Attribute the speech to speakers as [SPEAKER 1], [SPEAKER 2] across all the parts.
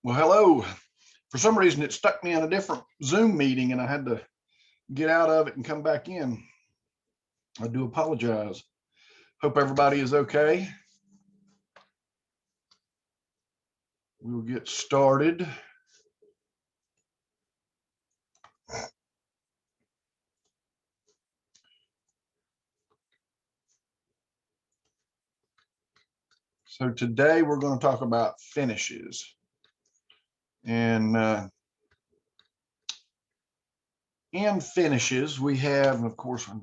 [SPEAKER 1] Well, hello. For some reason, it stuck me in a different Zoom meeting and I had to get out of it and come back in. I do apologize. Hope everybody is okay. We'll get started. So today we're going to talk about finishes. And in finishes, we have, and of course, I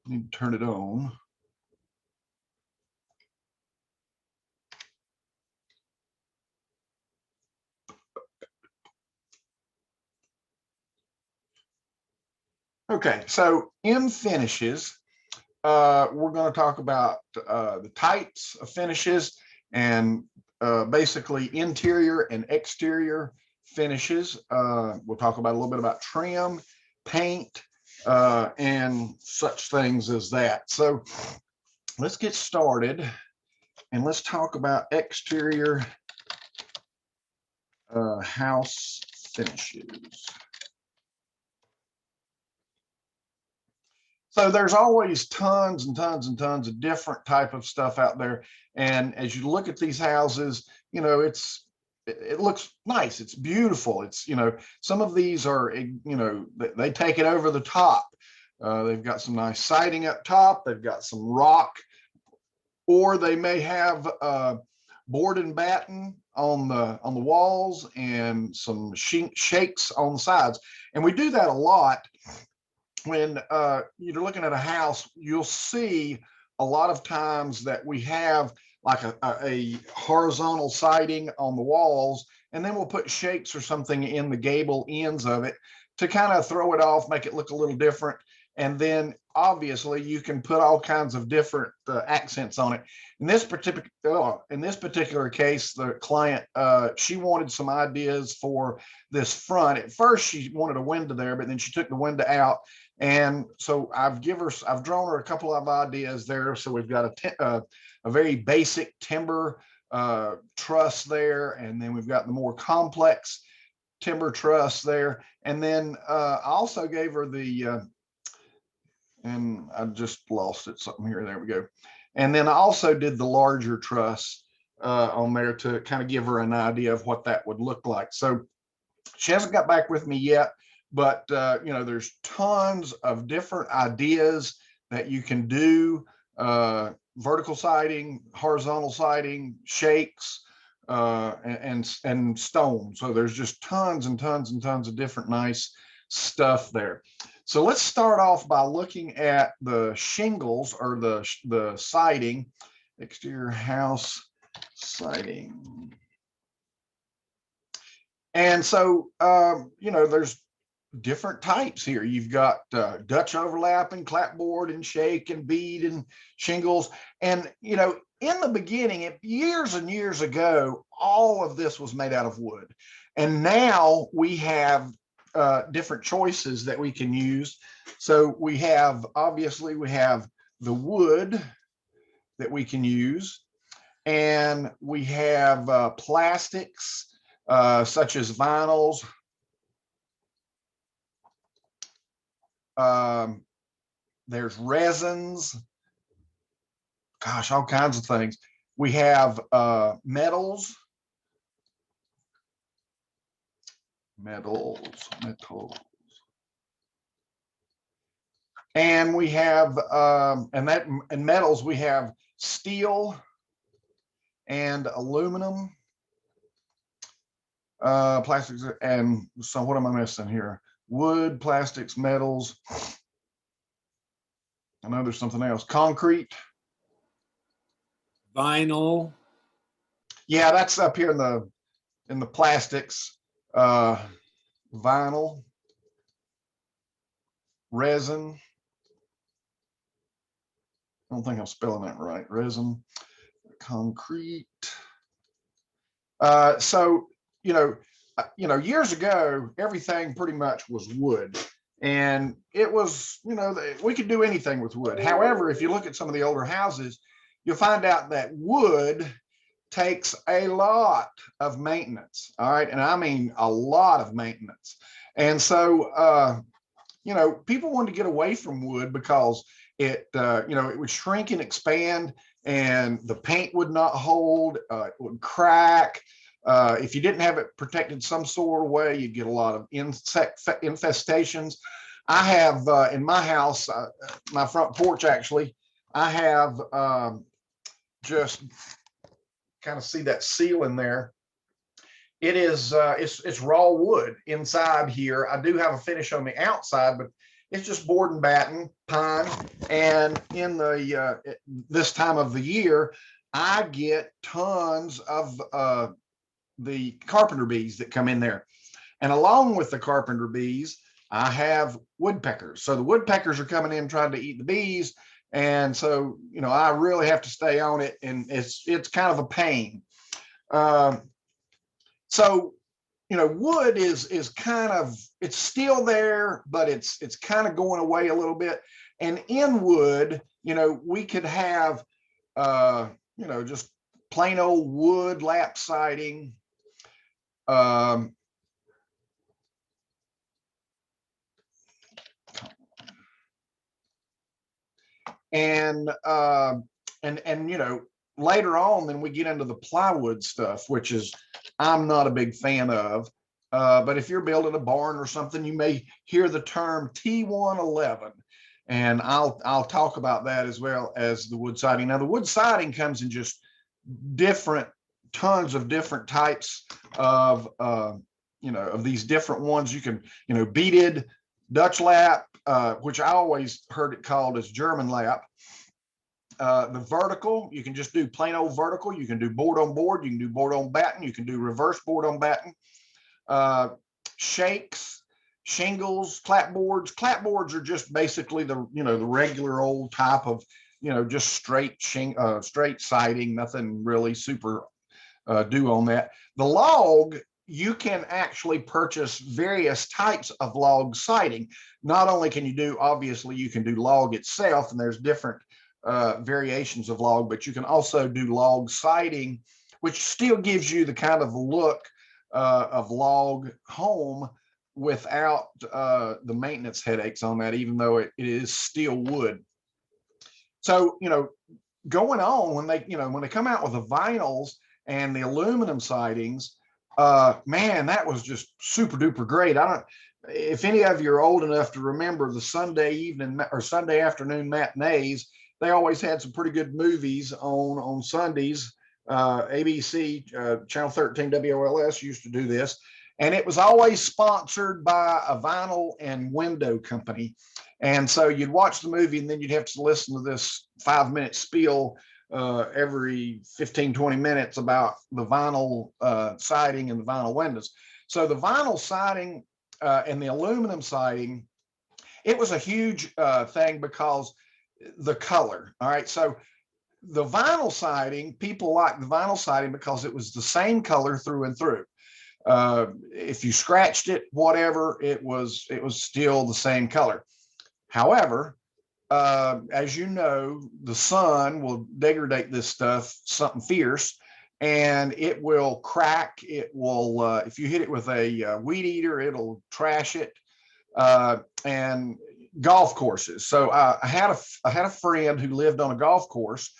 [SPEAKER 1] need to turn it on. Okay, so in finishes, we're going to talk about the types of finishes and basically interior and exterior finishes. We'll talk about a little bit about trim, paint, and such things as that. So let's get started and let's talk about exterior house finishes. So there's always tons and tons and tons of different type of stuff out there. And as you look at these houses, you know, it looks nice. It's beautiful. It's, you know, some of these are, you know, they take it over the top. They've got some nice siding up top. They've got some rock, or they may have board and batten on the walls and some shakes on the sides. And we do that a lot. When you're looking at a house, you'll see a lot of times that we have like a horizontal siding on the walls, and then we'll put shakes or something in the gable ends of it to kind of throw it off, make it look a little different. And then obviously you can put all kinds of different accents on it. In this particular case, the client, she wanted some ideas for this front. At first, she wanted a window there, but then she took the window out. And so I've drawn her a couple of ideas there. So we've got a very basic timber truss there, and then we've got the more complex timber truss there. And then I also gave her the, and I just lost it, something here, there we go. And then I also did the larger truss on there to kind of give her an idea of what that would look like. So she hasn't got back with me yet, but you know, there's tons of different ideas that you can do. Vertical siding, horizontal siding, shakes, and stone. So there's just tons and tons and tons of different nice stuff there. So let's start off by looking at the shingles, or the siding, exterior house siding. And so, you know, there's different types here. You've got Dutch overlapping, clapboard and shake and bead and shingles. And, you know, in the beginning, years and years ago, all of this was made out of wood. And now we have different choices that we can use. So we have, obviously, we have the wood that we can use. And we have plastics, such as vinyls, there's resins, gosh, all kinds of things. We have metals, and we have and metals, we have steel and aluminum, plastics, and so what am I missing here? Wood, plastics, metals. I know there's something else. Concrete.
[SPEAKER 2] Vinyl.
[SPEAKER 1] Yeah, that's up here in the plastics. Vinyl, resin. I don't think I'm spelling that right. Resin, concrete. So you know, years ago, everything pretty much was wood, and it was, you know, we could do anything with wood. However, if you look at some of the older houses, you'll find out that wood takes a lot of maintenance. All right. And I mean a lot of maintenance. And so, you know, people wanted to get away from wood because it, you know, it would shrink and expand and the paint would not hold, it would crack. If you didn't have it protected some sort of way, you'd get a lot of insect infestations. I have in my house, my front porch actually, I have just kind of see that seal in there. It is it's raw wood inside here. I do have a finish on the outside, but it's just board and batten, pine. And in the this time of the year, I get tons of the carpenter bees that come in there. And along with the carpenter bees, I have woodpeckers. So the woodpeckers are coming in trying to eat the bees. And so, you know, I really have to stay on it, and it's kind of a pain. So, you know, wood is kind of, it's still there, but it's kind of going away a little bit. And in wood, you know, we could have, you know, just plain old wood lap siding. And you know, later on, then we get into the plywood stuff, which is I'm not a big fan of. But if you're building a barn or something, you may hear the term T111, and I'll talk about that as well as the wood siding. Now, the wood siding comes in just different, tons of different types of you know, of these different ones. You can, you know, beaded, Dutch lap, which I always heard it called as German lap. The vertical, you can just do plain old vertical. You can do board on board. You can do board on batten. You can do reverse board on batten. Shakes, shingles, clapboards. Clapboards are just basically the, you know, the regular old type of, you know, just straight straight siding. Nothing really super do on that. The log, you can actually purchase various types of log siding. Not only can you do, obviously, you can do log itself, and there's different variations of log, but you can also do log siding, which still gives you the kind of look of log home without the maintenance headaches on that, even though it is still wood. So, you know, going on, when they, you know, when they come out with the vinyls and the aluminum sidings, man, that was just super duper great. I don't, if any of you are old enough to remember the Sunday evening or Sunday afternoon matinees, they always had some pretty good movies on Sundays. ABC, Channel 13 WOLS used to do this, and it was always sponsored by a vinyl and window company. And so you'd watch the movie, and then you'd have to listen to this 5-minute spiel every 15-20 minutes about the vinyl siding and the vinyl windows. So the vinyl siding and the aluminum siding, it was a huge thing because the color. All right, so the vinyl siding, people liked the vinyl siding because it was the same color through and through. If you scratched it, whatever, it was still the same color. However, as you know, the sun will degrade this stuff something fierce, and it will crack. It will, if you hit it with a weed eater, it'll trash it. And golf courses. So I had a friend who lived on a golf course,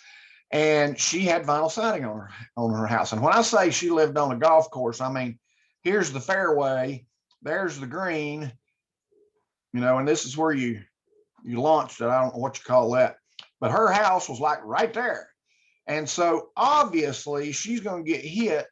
[SPEAKER 1] and she had vinyl siding on her house. And when I say she lived on a golf course, I mean, here's the fairway, there's the green, you know, and this is where you launched it. I don't know what you call that, but her house was like right there. And so obviously she's going to get hit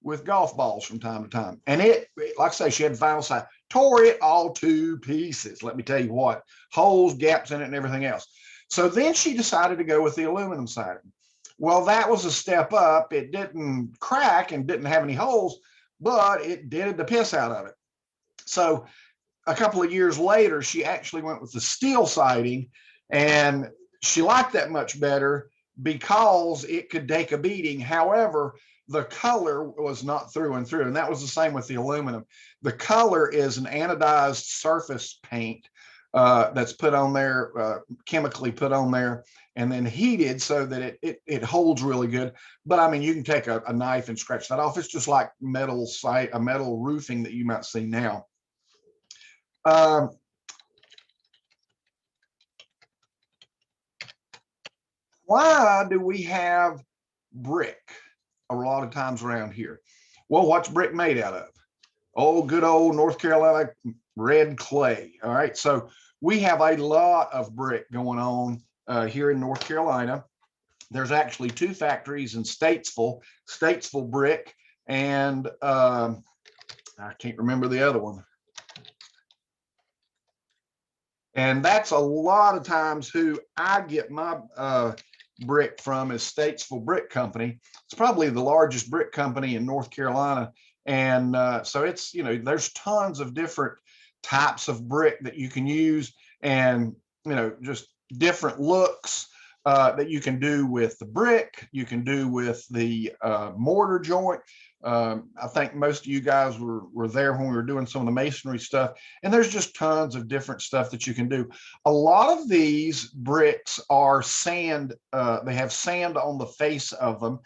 [SPEAKER 1] with golf balls from time to time. And it, like I say, she had vinyl siding, tore it all to pieces. Let me tell you what, holes, gaps in it, and everything else. So then she decided to go with the aluminum siding. Well, that was a step up. It didn't crack and didn't have any holes, but it did the piss out of it. So a couple of years later, she actually went with the steel siding, and she liked that much better because it could take a beating. However, the color was not through and through, and that was the same with the aluminum. The color is an anodized surface paint that's put on there, chemically put on there, and then heated so that it holds really good. But I mean, you can take a knife and scratch that off. It's just like a metal roofing that you might see now. Why do we have brick a lot of times around here? Well, what's brick made out of? Oh, good old North Carolina red clay. All right, so we have a lot of brick going on here in North Carolina. There's actually two factories in Statesville Brick, and I can't remember the other one. And that's a lot of times who I get my brick from is Statesville Brick Company. It's probably the largest brick company in North Carolina. And so it's, you know, there's tons of different types of brick that you can use, and, you know, just different looks that you can do with the brick, you can do with the mortar joint. I think most of you guys were there when we were doing some of the masonry stuff, and there's just tons of different stuff that you can do. A lot of these bricks are sand, they have sand on the face of them,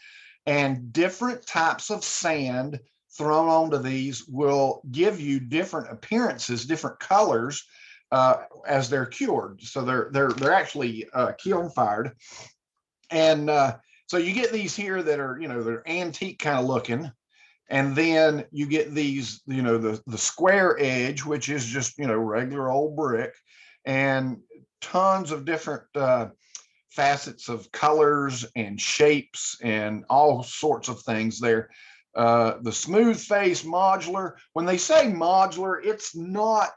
[SPEAKER 1] and different types of sand thrown onto these will give you different appearances, different colors as they're cured. So they're actually kiln fired, and so you get these here that are, you know, they're antique kind of looking, and then you get these, you know, the square edge, which is just, you know, regular old brick, and tons of different facets of colors and shapes and all sorts of things there. The smooth face modular, when they say modular, it's not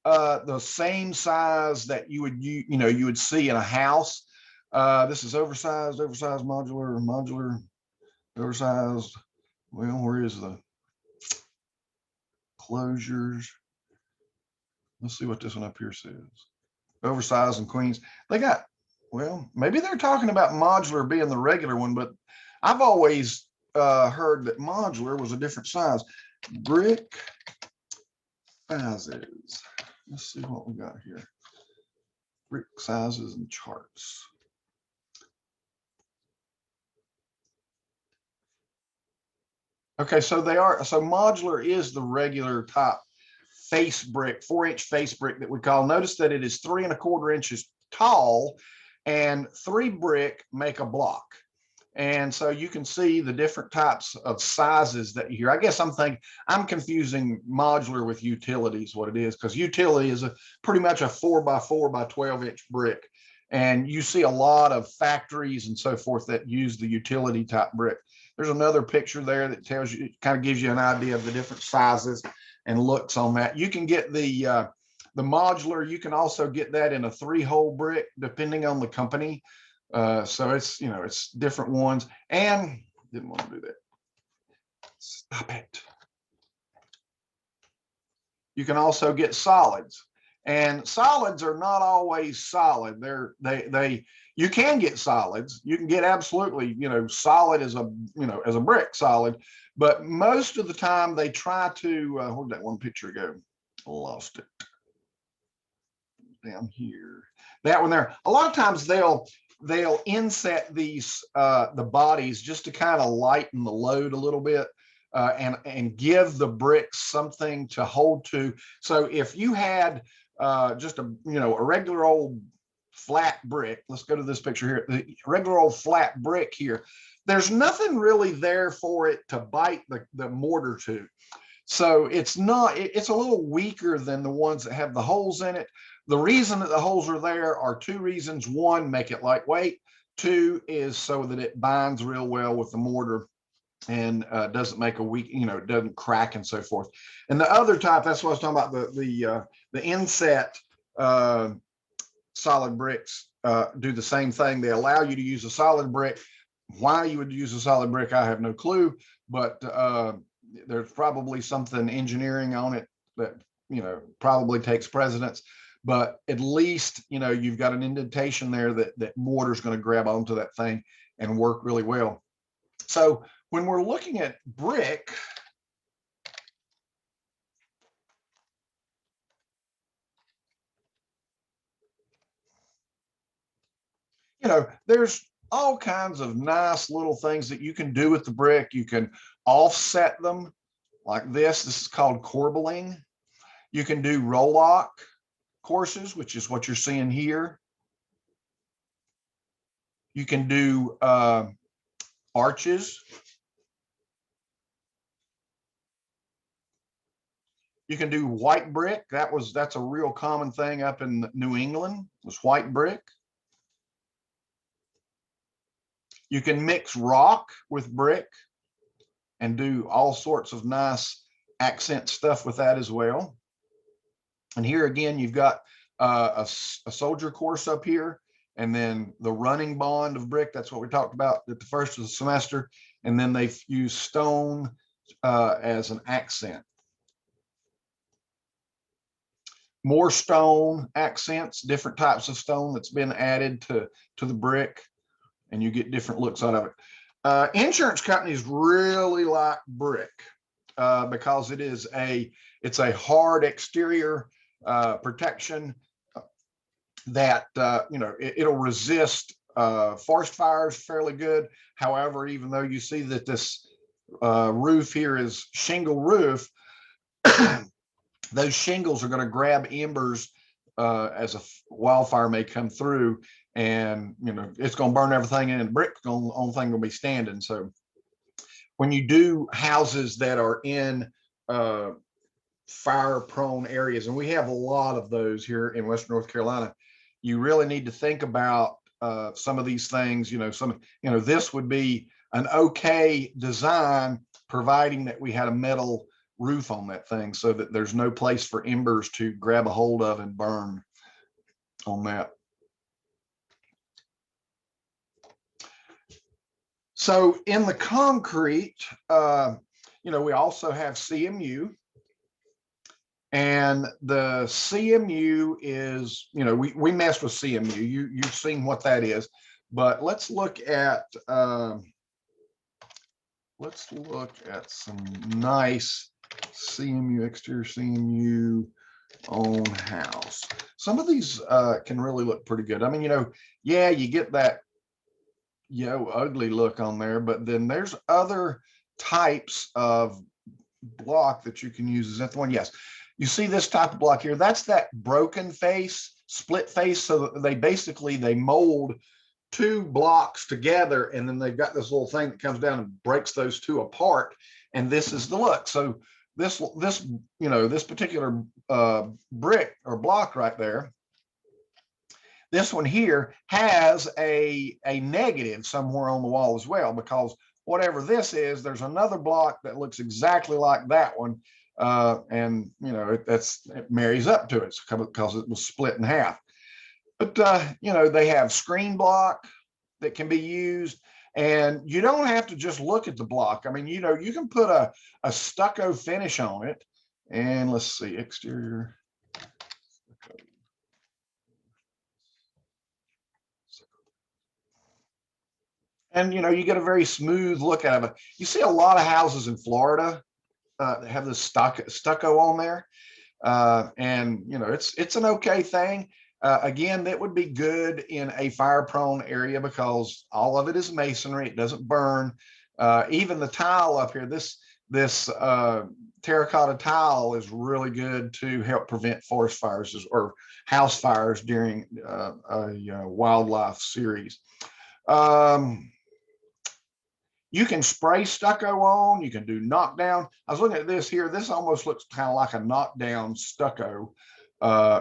[SPEAKER 1] the same size that you would see in a house. This is oversized modular, oversized. Well, where is the closures? Let's see what this one up here says. Oversized and queens. They got, well, maybe they're talking about modular being the regular one, but I've always heard that modular was a different size. Brick sizes. Let's see what we got here. Brick sizes and charts. Okay, so modular is the regular top face brick, 4-inch face brick that we call. Notice that it is 3 1/4 inches tall, and 3 brick make a block. And so you can see the different types of sizes that you hear. I guess I'm confusing modular with utility is what it is, because utility is pretty much a 4 by 4 by 12-inch brick. And you see a lot of factories and so forth that use the utility type brick. There's another picture there that tells you, kind of gives you an idea of the different sizes and looks on that. You can get the modular. You can also get that in a 3-hole brick, depending on the company. So it's, you know, it's different ones. And didn't want to do that. Stop it. You can also get solids, and solids are not always solid. You can get solids. You can get absolutely, you know, solid as a, you know, as a brick solid, but most of the time they try to, where'd that one picture go? Lost it. Down here. That one there. A lot of times they'll inset these the bodies just to kind of lighten the load a little bit, and give the bricks something to hold to. So if you had just a, you know, a regular old flat brick, let's go to this picture here, the regular old flat brick here, there's nothing really there for it to bite the mortar to. So it's not, it's a little weaker than the ones that have the holes in it. The reason that the holes are there are 2 reasons. 1, make it lightweight. 2 is so that it binds real well with the mortar and doesn't make a weak, you know, doesn't crack and so forth. And the other type, that's what I was talking about, the inset solid bricks do the same thing. They allow you to use a solid brick. Why you would use a solid brick, I have no clue, but there's probably something engineering on it that, you know, probably takes precedence. But at least, you know, you've got an indentation there that mortar's going to grab onto that thing and work really well. So when we're looking at brick, there's all kinds of nice little things that you can do with the brick. You can offset them like this. This is called corbelling. You can do roll-lock courses, which is what you're seeing here. You can do arches. You can do white brick. That's a real common thing up in New England, was white brick. You can mix rock with brick and do all sorts of nice accent stuff with that as well. And here again, you've got a soldier course up here, and then the running bond of brick. That's what we talked about at the first of the semester. And then they've used stone as an accent. More stone accents, different types of stone that's been added to the brick, and you get different looks out of it. Insurance companies really like brick because it's a hard exterior protection that it'll resist forest fires fairly good. However, even though you see that this roof here is shingle roof, those shingles are going to grab embers as a wildfire may come through, and it's going to burn everything, and brick's the only thing going to be standing. So when you do houses that are in fire prone areas, and we have a lot of those here in Western North Carolina, you really need to think about some of these things. This would be an okay design, providing that we had a metal roof on that thing so that there's no place for embers to grab a hold of and burn on that. So in the concrete, we also have CMU, and the CMU is, we messed with CMU. You've seen what that is, but let's look at some nice CMU, exterior CMU on house. Some of these can really look pretty good. I mean, yeah, you get that ugly look on there, but then there's other types of block that you can use. Is that the one? Yes. You see this type of block here, that's that broken face, split face. So they mold two blocks together, and then they've got this little thing that comes down and breaks those two apart, and this is the look. So this particular brick or block right there, this one here has a negative somewhere on the wall as well, because whatever this is, there's another block that looks exactly like that one, and it marries up to it because it was split in half. But they have screen block that can be used, and you don't have to just look at the block. I mean, you can put a stucco finish on it, and let's see, exterior. And you get a very smooth look out of it. You see a lot of houses in Florida that have this stucco on there, and it's an okay thing. Again, that would be good in a fire-prone area because all of it is masonry. It doesn't burn. Even the tile up here, this terracotta tile is really good to help prevent forest fires or house fires during a wildlife series. You can spray stucco on, you can do knockdown. I was looking at this here. This almost looks kind of like a knockdown stucco,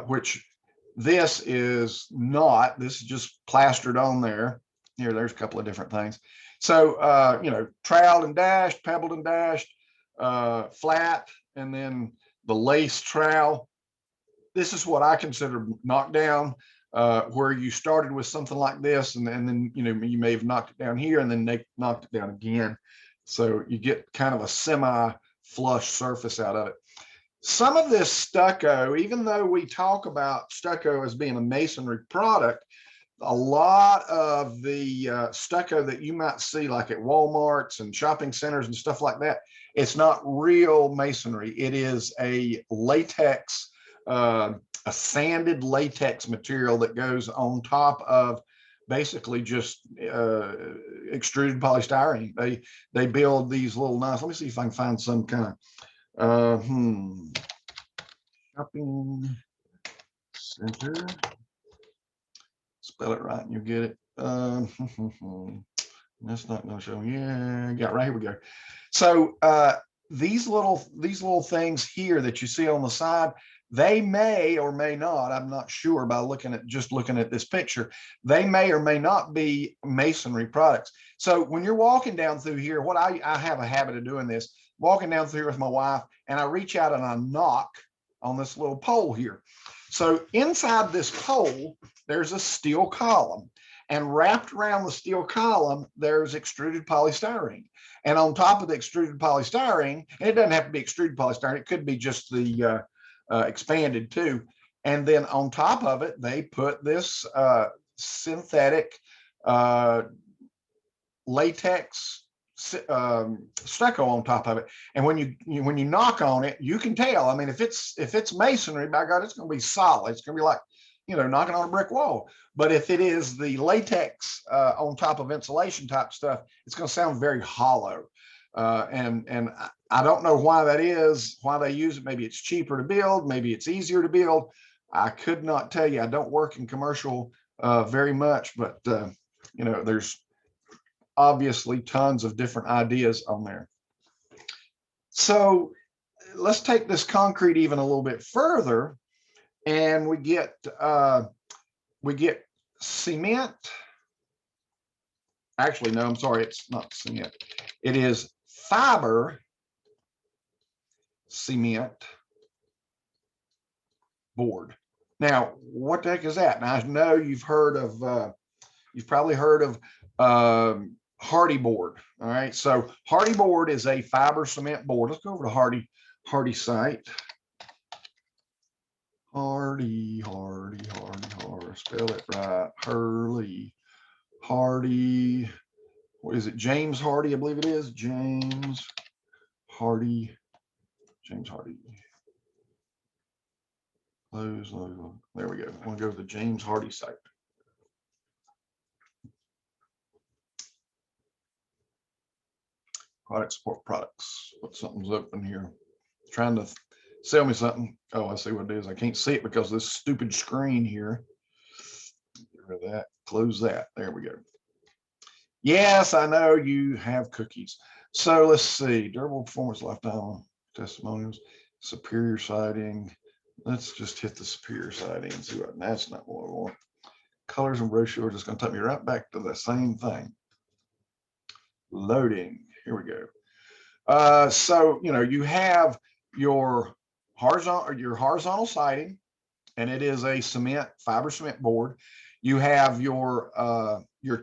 [SPEAKER 1] which this is not. This is just plastered on there. There's a couple of different things. So, troweled and dashed, pebbled and dashed, flat, and then the lace trowel. This is what I consider knockdown. Where you started with something like this, and then you may have knocked it down here, and then they knocked it down again. So you get kind of a semi-flush surface out of it. Some of this stucco, even though we talk about stucco as being a masonry product, a lot of the stucco that you might see like at Walmarts and shopping centers and stuff like that, it's not real masonry. It is a latex, a sanded latex material that goes on top of basically just extruded polystyrene. They build these little nice. Let me see if I can find some kind of shopping center. Spell it right and you'll get it. That's not going to show. Yeah, right here we go. So these little things here that you see on the side, they may or may not, I'm not sure by looking at this picture, they may or may not be masonry products. So when you're walking down through here, what I have a habit of doing this, walking down through here with my wife, and I reach out and I knock on this little pole here. So inside this pole, there's a steel column. And wrapped around the steel column, there's extruded polystyrene. And on top of the extruded polystyrene, and it doesn't have to be extruded polystyrene, it could be just the expanded too. And then on top of it, they put this synthetic latex stucco on top of it. And when you knock on it, you can tell. I mean, if it's masonry, by God, it's going to be solid. It's going to be like, knocking on a brick wall. But if it is the latex on top of insulation type stuff, it's going to sound very hollow. And I don't know why that is, why they use it. Maybe it's cheaper to build. Maybe it's easier to build. I could not tell you. I don't work in commercial very much, but there's obviously tons of different ideas on there. So let's take this concrete even a little bit further. And we get cement. Actually, no, I'm sorry, it's not cement. It is fiber cement board. Now, what the heck is that? Now, I know you've probably heard of Hardie board. All right, so Hardie board is a fiber cement board. Let's go over to Hardie site. Hardie, spell it right. Hardie. What is it? James Hardie, I believe it is. James Hardie. Close. There we go. I want to go to the James Hardie site. Product support products. But something's open here. Trying to sell me something. Oh, I see what it is. I can't see it because of this stupid screen here. Get rid of that. Close that. There we go. Yes, I know you have cookies. So let's see. Durable performance lifetime testimonials, superior siding. Let's just hit the superior siding and see what. That's not what I want. Colors and brochure just going to take me right back to the same thing. Loading. Here we go. So you have your horizontal siding, and it is a fiber cement board. You have your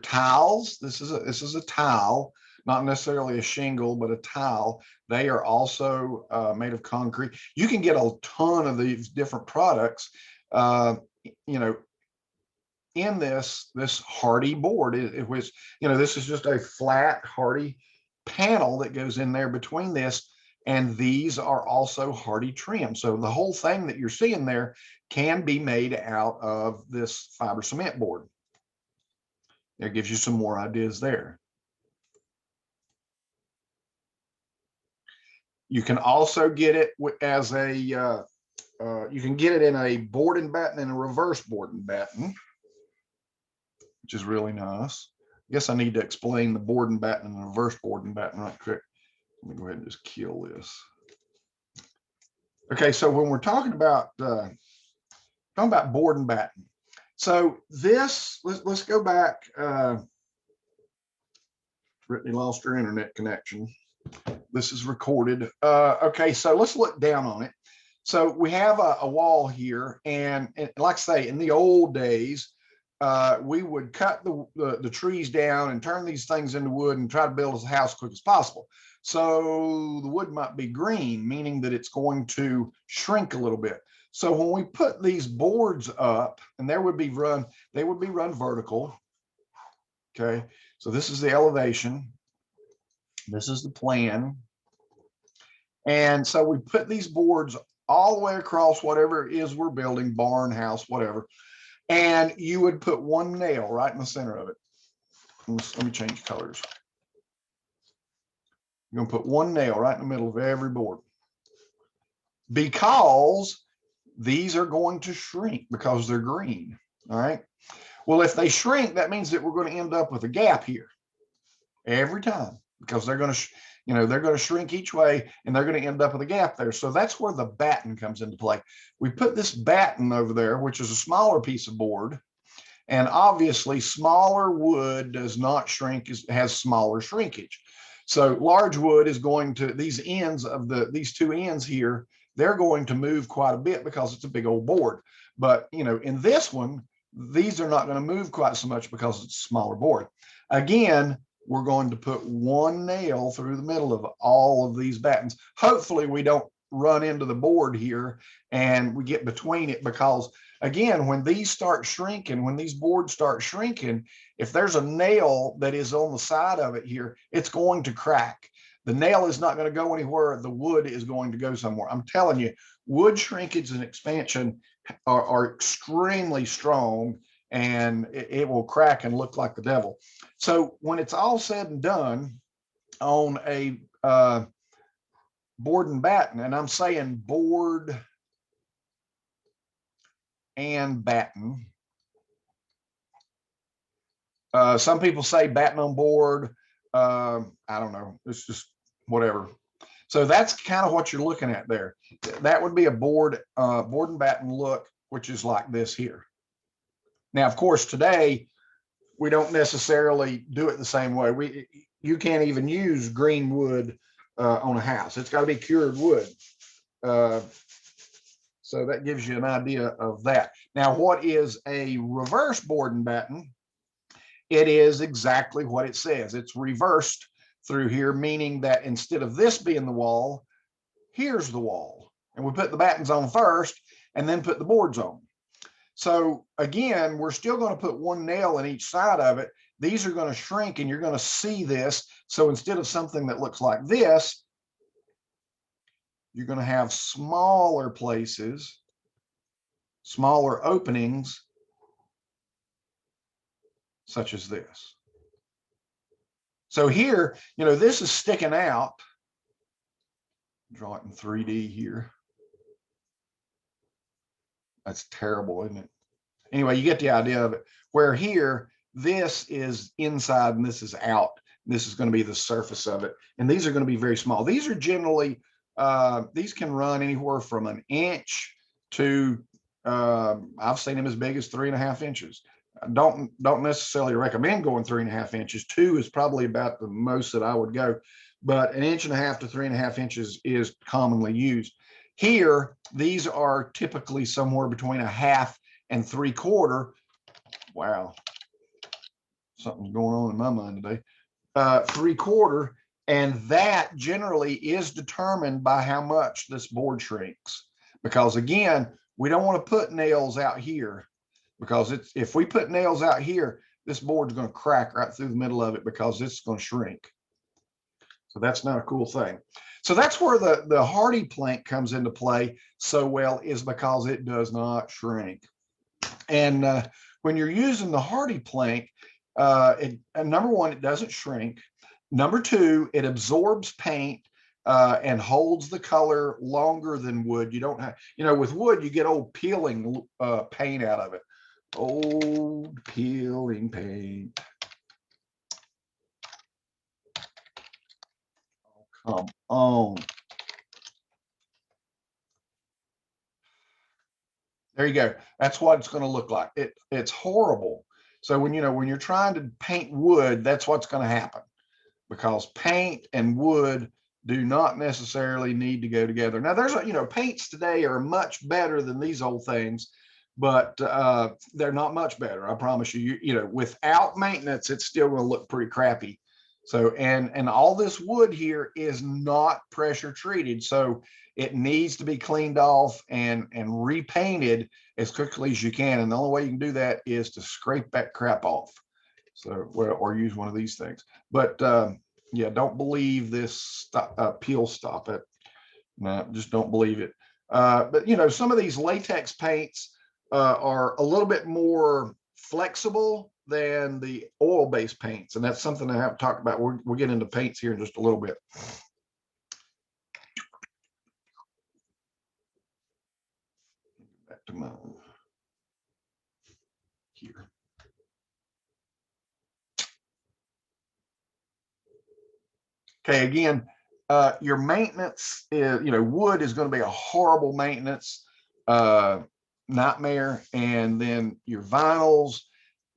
[SPEAKER 1] tiles. This is a tile, not necessarily a shingle, but a tile. They are also made of concrete. You can get a ton of these different products, in this Hardie board, which this is just a flat Hardie panel that goes in there between this. And these are also Hardie trim. So the whole thing that you're seeing there can be made out of this fiber cement board. It gives you some more ideas there. You can also get it as you can get it in a board and batten and a reverse board and batten, which is really nice. I guess I need to explain the board and batten and the reverse board and batten right quick. Let me go ahead and just kill this. Okay, so when we're talking about board and batten, so this, let's go back. Brittany lost her internet connection. This is recorded. Okay, so let's look down on it. So we have a wall here, and like I say, in the old days, we would cut the trees down and turn these things into wood and try to build a house as quick as possible. So the wood might be green, meaning that it's going to shrink a little bit. So when we put these boards up, and they would be run vertical. Okay, so this is the elevation. This is the plan. And so we put these boards all the way across whatever it is we're building, barn, house, whatever. And you would put one nail right in the center of it. Let me change colors. You're going to put one nail right in the middle of every board, because these are going to shrink because they're green. All right. Well, if they shrink, that means that we're going to end up with a gap here every time, because they're going to, they're going to shrink each way, and they're going to end up with a gap there. So that's where the batten comes into play. We put this batten over there, which is a smaller piece of board. And obviously smaller wood does not shrink, has smaller shrinkage. So large wood is going to, these ends of these two ends here, they're going to move quite a bit because it's a big old board. But, in this one, these are not going to move quite so much because it's a smaller board. Again, we're going to put one nail through the middle of all of these battens. Hopefully we don't run into the board here and we get between it, because again, when these start shrinking, when these boards start shrinking, if there's a nail that is on the side of it here, it's going to crack. The nail is not going to go anywhere. The wood is going to go somewhere. I'm telling you, wood shrinkage and expansion are extremely strong, and it will crack and look like the devil. So when it's all said and done on a board and batten, and I'm saying board and batten. Some people say batten on board. I don't know. It's just whatever. So that's kind of what you're looking at there. That would be a board and batten look, which is like this here. Now, of course, today we don't necessarily do it the same way. You can't even use green wood on a house. It's got to be cured wood. So that gives you an idea of that. Now, what is a reverse board and batten? It is exactly what it says. It's reversed through here, meaning that instead of this being the wall, here's the wall. And we put the battens on first and then put the boards on. So again, we're still going to put one nail in each side of it. These are going to shrink, and you're going to see this. So instead of something that looks like this, you're going to have smaller places, smaller openings, such as this. So here, this is sticking out. Draw it in 3D here. That's terrible, isn't it? Anyway, you get the idea of it. Where here, this is inside and this is out. This is going to be the surface of it. And these are going to be very small. These are generally, these can run anywhere from an inch to, I've seen them as big as 3.5 inches. I don't necessarily recommend going 3.5 inches. 2 is probably about the most that I would go, but 1.5 to 3.5 inches is commonly used. Here, these are typically somewhere between 1/2 and 3/4. Wow, something's going on in my mind today. 3/4, and that generally is determined by how much this board shrinks. Because again, we don't want to put nails out here, because if we put nails out here, this board's going to crack right through the middle of it because it's going to shrink. So that's not a cool thing. So that's where the HardiePlank comes into play so well, is because it does not shrink. And when you're using the HardiePlank, number one, it doesn't shrink. Number two, it absorbs paint and holds the color longer than wood. You don't have, with wood, you get old peeling paint out of it. Old peeling paint. Oh, come on. There you go. That's what it's going to look like. It's horrible. So when you're trying to paint wood, that's what's going to happen, because paint and wood do not necessarily need to go together. Now there's paints today are much better than these old things, but they're not much better. I promise you. Without maintenance, it's still going to look pretty crappy. So and all this wood here is not pressure treated, so it needs to be cleaned off and repainted as quickly as you can. And the only way you can do that is to scrape that crap off. So, or use one of these things. But yeah, don't believe this peel stop it. No, just don't believe it. But some of these latex paints, are a little bit more flexible than the oil-based paints, and that's something I have talked about. We'll get into paints here in just a little bit. Back to my here. Okay, again, your maintenance is, wood is going to be a horrible maintenance nightmare. And then your vinyls,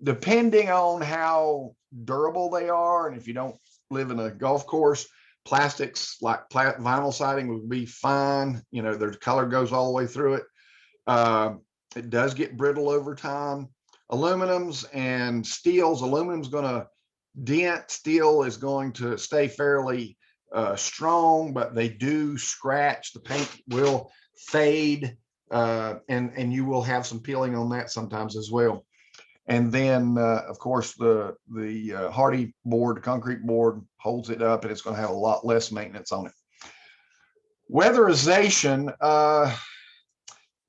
[SPEAKER 1] depending on how durable they are, and if you don't live in a golf course, plastics like vinyl siding would be fine. Their color goes all the way through it. It does get brittle over time. Aluminums and steels, aluminum's going to dent, steel is going to stay fairly strong, but they do scratch. The paint will fade, and you will have some peeling on that sometimes as well. And then, of course, the hardy board, the concrete board, holds it up, and it's going to have a lot less maintenance on it. Weatherization,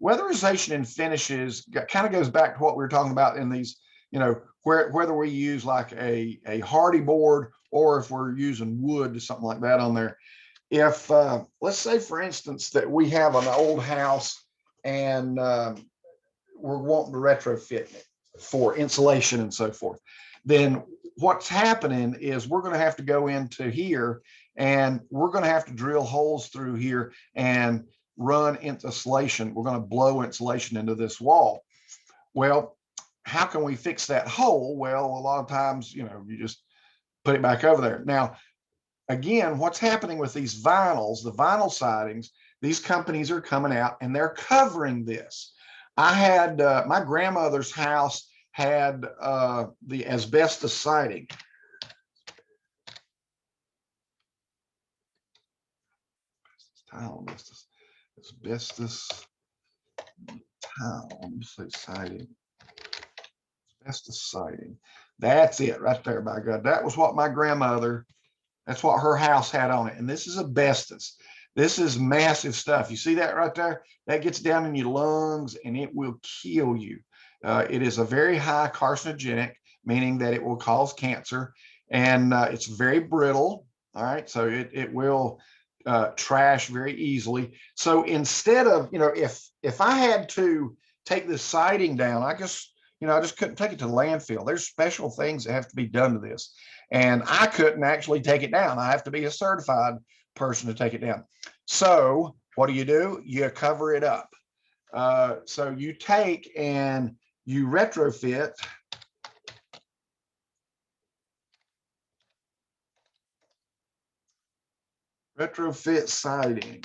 [SPEAKER 1] weatherization and finishes kind of goes back to what we were talking about in these, whether we use like a hardy board or if we're using wood or something like that on there. If let's say, for instance, that we have an old house and we're wanting to retrofit it for insulation and so forth, then what's happening is we're going to have to go into here and we're going to have to drill holes through here and run insulation. We're going to blow insulation into this wall. Well, how can we fix that hole? Well, a lot of times, you just put it back over there. Now, again, what's happening with these vinyls, the vinyl sidings, these companies are coming out and they're covering this. I had my grandmother's house had the asbestos siding. Asbestos tile, siding. Asbestos siding. That's it right there, by God. That was what my grandmother, that's what her house had on it. And this is asbestos. This is massive stuff. You see that right there? That gets down in your lungs and it will kill you. It is a very high carcinogenic, meaning that it will cause cancer, and it's very brittle. All right, so it will trash very easily. So instead of, if I had to take this siding down, I just couldn't take it to the landfill. There's special things that have to be done to this, and I couldn't actually take it down. I have to be a certified person to take it down. So what do? You cover it up. So you take and you retrofit siding.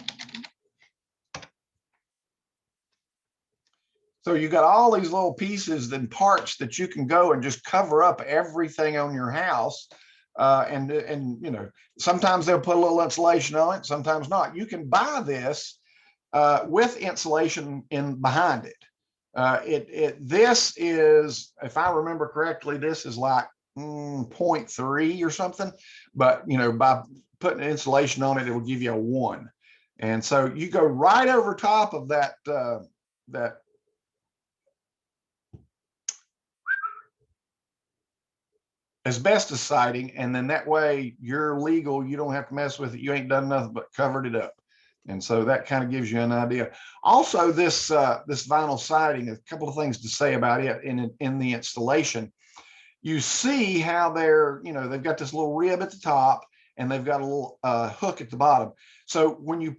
[SPEAKER 1] So you got all these little pieces and parts that you can go and just cover up everything on your house. And sometimes they'll put a little insulation on it, sometimes not. You can buy this with insulation in behind it. This is, if I remember correctly, this is like 0.3 or something, but by putting insulation on it, it will give you a 1. And so you go right over top of that that asbestos siding, and then that way you're legal. You don't have to mess with it. You ain't done nothing but covered it up. And so that kind of gives you an idea. Also, this vinyl siding, a couple of things to say about it in the installation. You see how they've got this little rib at the top and they've got a little hook at the bottom. So when you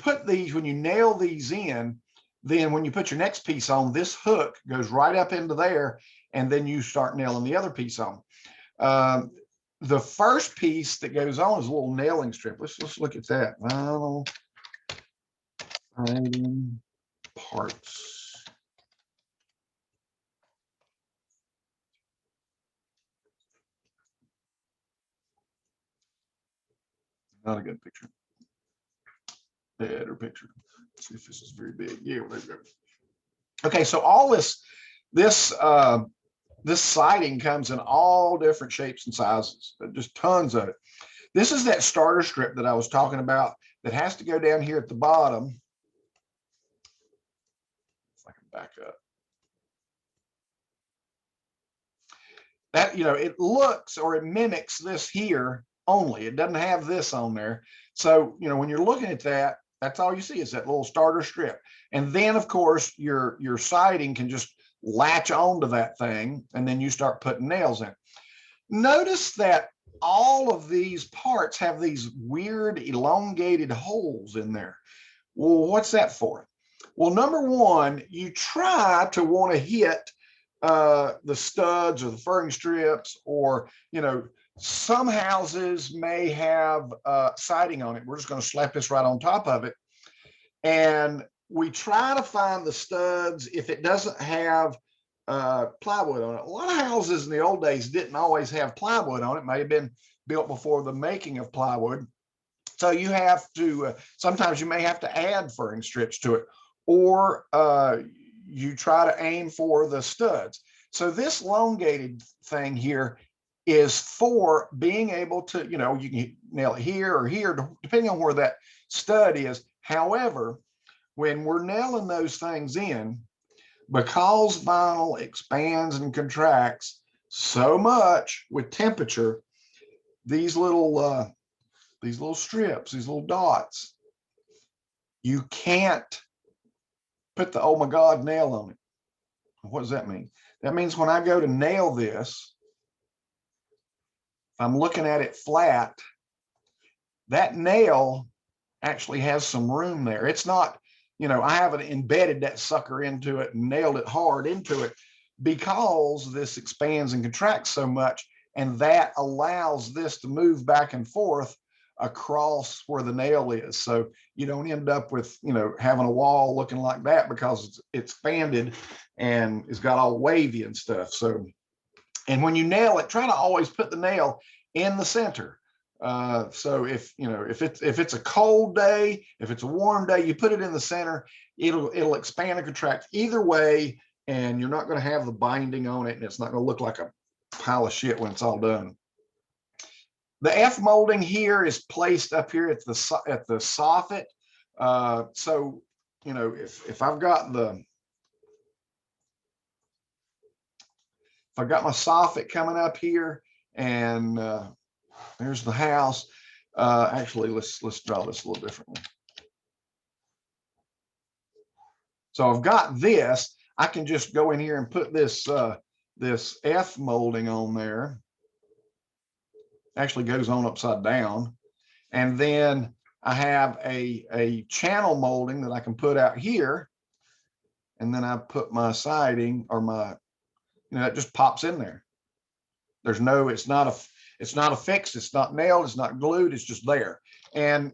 [SPEAKER 1] nail these in, then when you put your next piece on, this hook goes right up into there, and then you start nailing the other piece on. The first piece that goes on is a little nailing strip. Let's look at that. Vinyl siding parts. Not a good picture. Better picture. Let's see if this is very big. Yeah, there we go. Okay, so all this siding comes in all different shapes and sizes, just tons of it. This is that starter strip that I was talking about that has to go down here at the bottom. If I can back up. that, you know, it looks or it mimics this here only. It doesn't have this on there. So, you know, when you're looking at that, that's all you see is that little starter strip. And then of course your siding can just latch onto that thing, and then you start putting nails in. Notice that all of these parts have these weird elongated holes in there. Well, what's that for? Well, number one, you try to want to hit the studs or the furring strips, or, you know, some houses may have siding on it. We're just going to slap this right on top of it. And we try to find the studs if it doesn't have plywood on it. A lot of houses in the old days didn't always have plywood on it. It may have been built before the making of plywood. So you have to, sometimes you may have to add furring strips to it, or you try to aim for the studs. So this elongated thing here is for being able to, you know, you can nail it here or here, depending on where that stud is. However, when we're nailing those things in, because vinyl expands and contracts so much with temperature, these little strips, these little dots, you can't put the oh my God nail on it. What does that mean? That means when I go to nail this, if I'm looking at it flat, that nail actually has some room there. It's not, you know, I haven't embedded that sucker into it and nailed it hard into it, because this expands and contracts so much, and that allows this to move back and forth across where the nail is. So you don't end up with, you know, having a wall looking like that because it's expanded and it's got all wavy and stuff. So, and when you nail it, try to always put the nail in the center. So if, you know, if it's a cold day, if it's a warm day, you put it in the center, it'll expand and contract either way, and you're not going to have the binding on it, and it's not going to look like a pile of shit when it's all done. The F molding here is placed up here at the soffit. So, you know, if I've got my soffit coming up here, and there's the house. Actually, let's draw this a little differently. So I've got this. I can just go in here and put this this F molding on there. Actually goes on upside down, and then I have a channel molding that I can put out here, and then I put my siding, or my, you know, it just pops in there. There's no, it's not affixed, it's not nailed, it's not glued, it's just there. And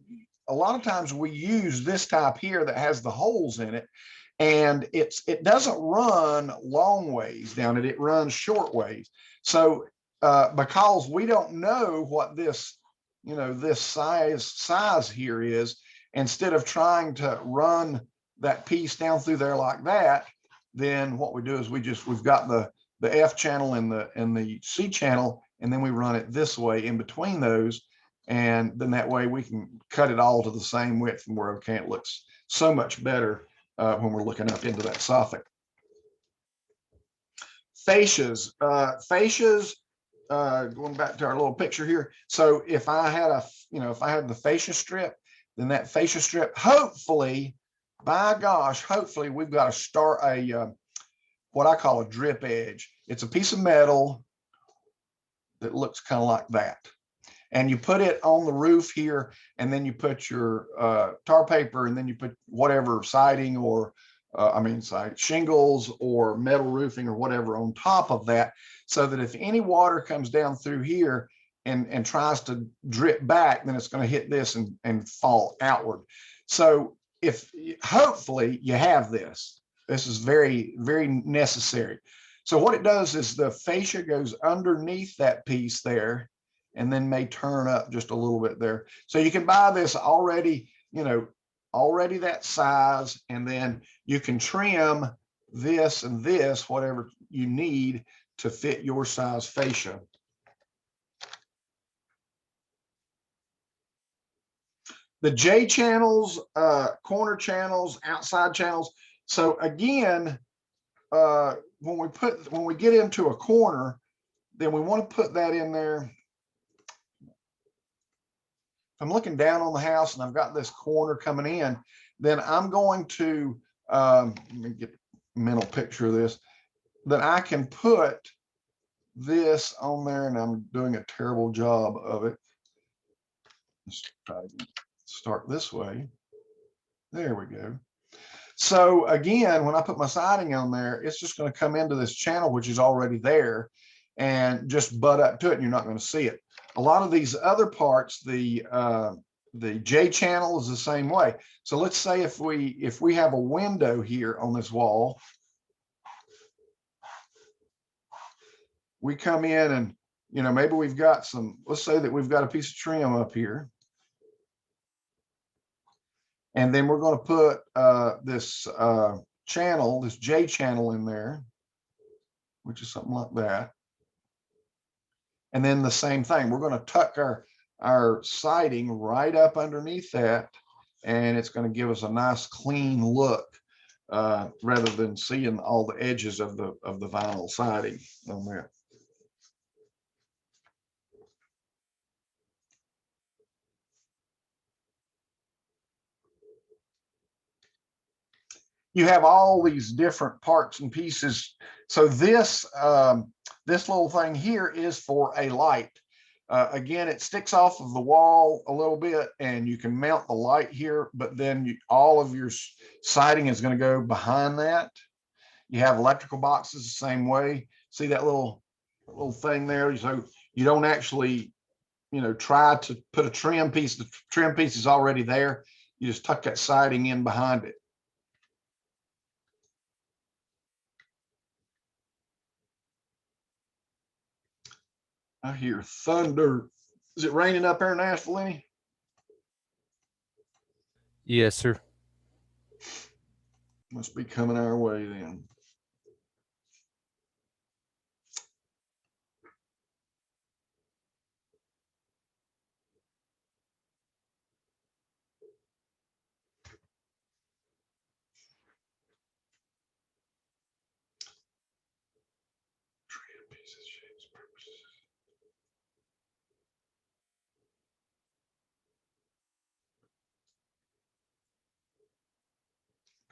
[SPEAKER 1] a lot of times we use this type here that has the holes in it, and it doesn't run long ways down it, it runs short ways. So because we don't know what this, you know, this size here is, instead of trying to run that piece down through there like that, then what we do is we've got the F channel and the C channel, and then we run it this way in between those, and then that way we can cut it all to the same width, and we're okay. It looks so much better when we're looking up into that soffit. Fascias, going back to our little picture here. So if I had if I had the fascia strip, then that fascia strip, hopefully, by gosh, hopefully we've got a what I call a drip edge. It's a piece of metal that looks kind of like that. And you put it on the roof here, and then you put your tar paper, and then you put whatever siding, or shingles or metal roofing or whatever on top of that, so that if any water comes down through here and tries to drip back, then it's going to hit this and fall outward. So if hopefully you have this, this is very, very necessary. So what it does is the fascia goes underneath that piece there, and then may turn up just a little bit there. So you can buy this already, you know, already that size, and then you can trim this and this, whatever you need to fit your size fascia. The J channels, corner channels, outside channels. So again, when we get into a corner, then we want to put that in there. If I'm looking down on the house and I've got this corner coming in, then I'm going to, let me get a mental picture of this, then I can put this on there, and I'm doing a terrible job of it. Let's try to start this way. There we go. So again, when I put my siding on there, it's just going to come into this channel, which is already there, and just butt up to it, and you're not going to see it. A lot of these other parts, the J channel is the same way. So let's say if we have a window here on this wall, we come in and, you know, maybe we've got some, let's say that we've got a piece of trim up here. And then we're going to put this channel, this J channel in there, which is something like that. And then the same thing, we're going to tuck our siding right up underneath that, and it's going to give us a nice clean look rather than seeing all the edges of the vinyl siding on there. You have all these different parts and pieces. So this this little thing here is for a light. Again, it sticks off of the wall a little bit, and you can mount the light here, but then all of your siding is going to go behind that. You have electrical boxes the same way. See that little thing there? So you don't actually, you know, try to put a trim piece. The trim piece is already there. You just tuck that siding in behind it. I hear thunder. Is it raining up there in Nashville, any?
[SPEAKER 2] Yes, sir.
[SPEAKER 1] Must be coming our way then.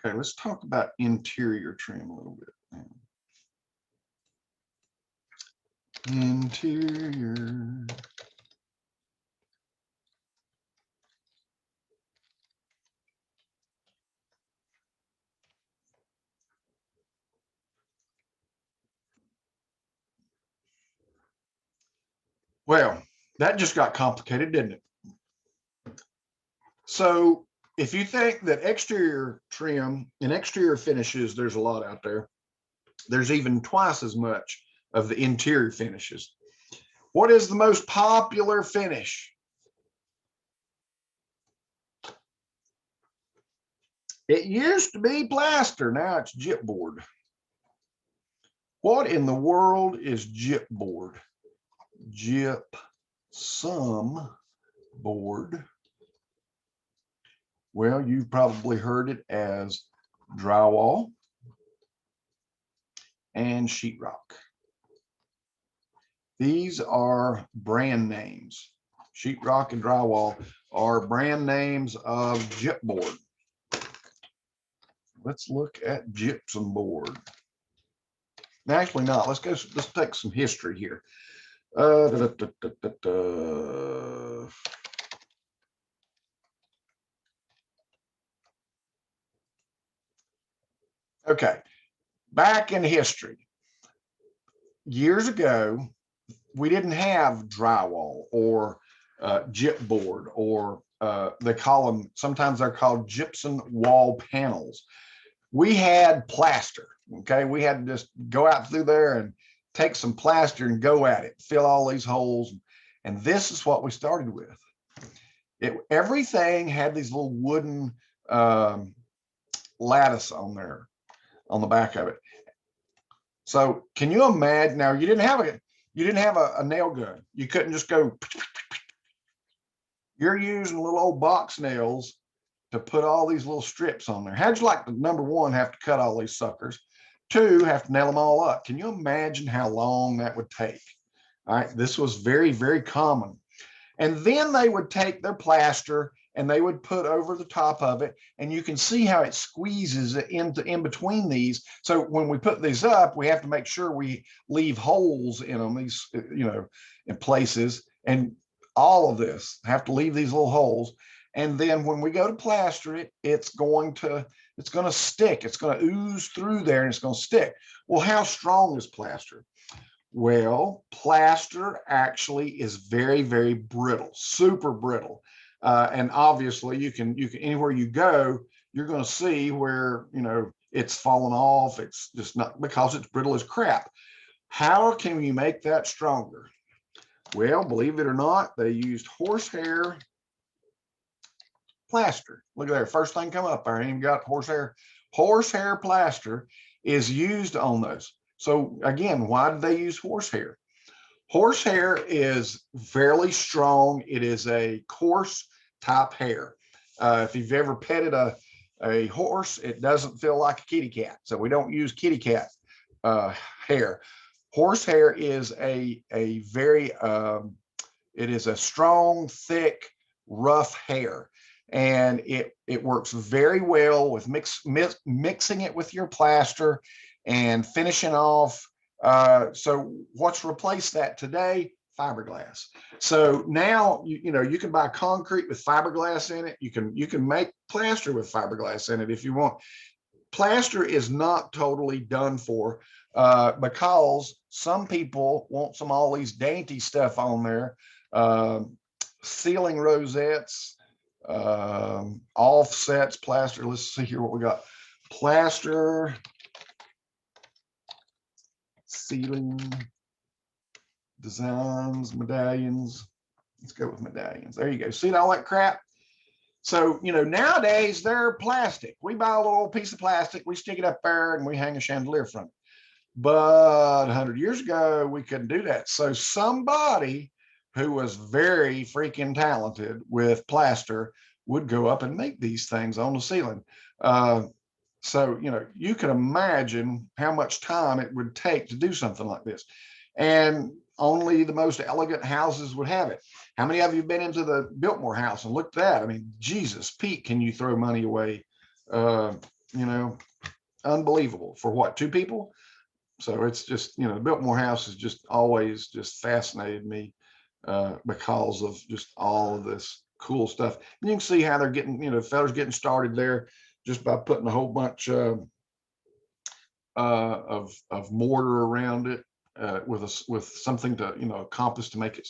[SPEAKER 1] Okay, let's talk about interior trim a little bit now. Interior. Well, that just got complicated, didn't it? So if you think that exterior trim and exterior finishes, there's a lot out there. There's even twice as much of the interior finishes. What is the most popular finish? It used to be plaster, now it's gypboard. What in the world is gypboard? Gypsum board. Well, you've probably heard it as drywall and sheetrock. These are brand names. Sheetrock and drywall are brand names of gypboard. Let's look at gypsum board. Actually not. Let's take some history here. Okay, back in history, years ago, we didn't have drywall or gypboard, or they call them, sometimes they're called gypsum wall panels. We had plaster. Okay, we had to just go out through there and take some plaster and go at it, fill all these holes, and this is what we started with. Everything had these little wooden lattice on there on the back of it. So can you imagine? Now you didn't have a nail gun. You couldn't just go. You're using little old box nails to put all these little strips on there. How'd you like to, number one, have to cut all these suckers? Two, have to nail them all up. Can you imagine how long that would take? All right, this was very, very common. And then they would take their plaster and they would put over the top of it, and you can see how it squeezes into in between these. So when we put these up, we have to make sure we leave holes in them, these, you know, in places, and all of this have to leave these little holes. And then when we go to plaster it, it's going to stick. It's going to ooze through there and it's going to stick. Well, how strong is plaster? Well, plaster actually is very, very brittle, super brittle. And obviously you can anywhere you go, you're going to see where, you know, it's fallen off. It's just not, because it's brittle as crap. How can you make that stronger? Well, believe it or not, they used horsehair plaster. Look at there, first thing come up there. I ain't even got horsehair. Horsehair plaster is used on those. So again, why did they use horsehair? Horsehair is fairly strong. It is a coarse type hair. If you've ever petted a horse, it doesn't feel like a kitty cat. So we don't use kitty cat hair. Horsehair is a very, it is a strong, thick, rough hair. And it works very well with mixing it with your plaster and finishing off. So what's replaced that today? Fiberglass. So now you know, you can buy concrete with fiberglass in it. You can make plaster with fiberglass in it if you want. Plaster is not totally done for, because some people want all these dainty stuff on there, ceiling rosettes, offsets, plaster. Let's see here what we got. Plaster, ceiling designs, medallions. Let's go with medallions. There you go. See all that crap? So, you know, nowadays they're plastic. We buy a little piece of plastic, we stick it up there, and we hang a chandelier from it. But 100 years ago, we couldn't do that. So somebody who was very freaking talented with plaster would go up and make these things on the ceiling. So, you know, you can imagine how much time it would take to do something like this. And only the most elegant houses would have it. How many of you have been into the Biltmore house and looked at that? I mean, Jesus, Pete, can you throw money away? You know, unbelievable. For what, 2 people? So it's just, you know, the Biltmore house has just always just fascinated me, because of just all of this cool stuff. And you can see how they're getting, you know, fellas getting started there just by putting a whole bunch of mortar around it, with something to, you know, a compass to make it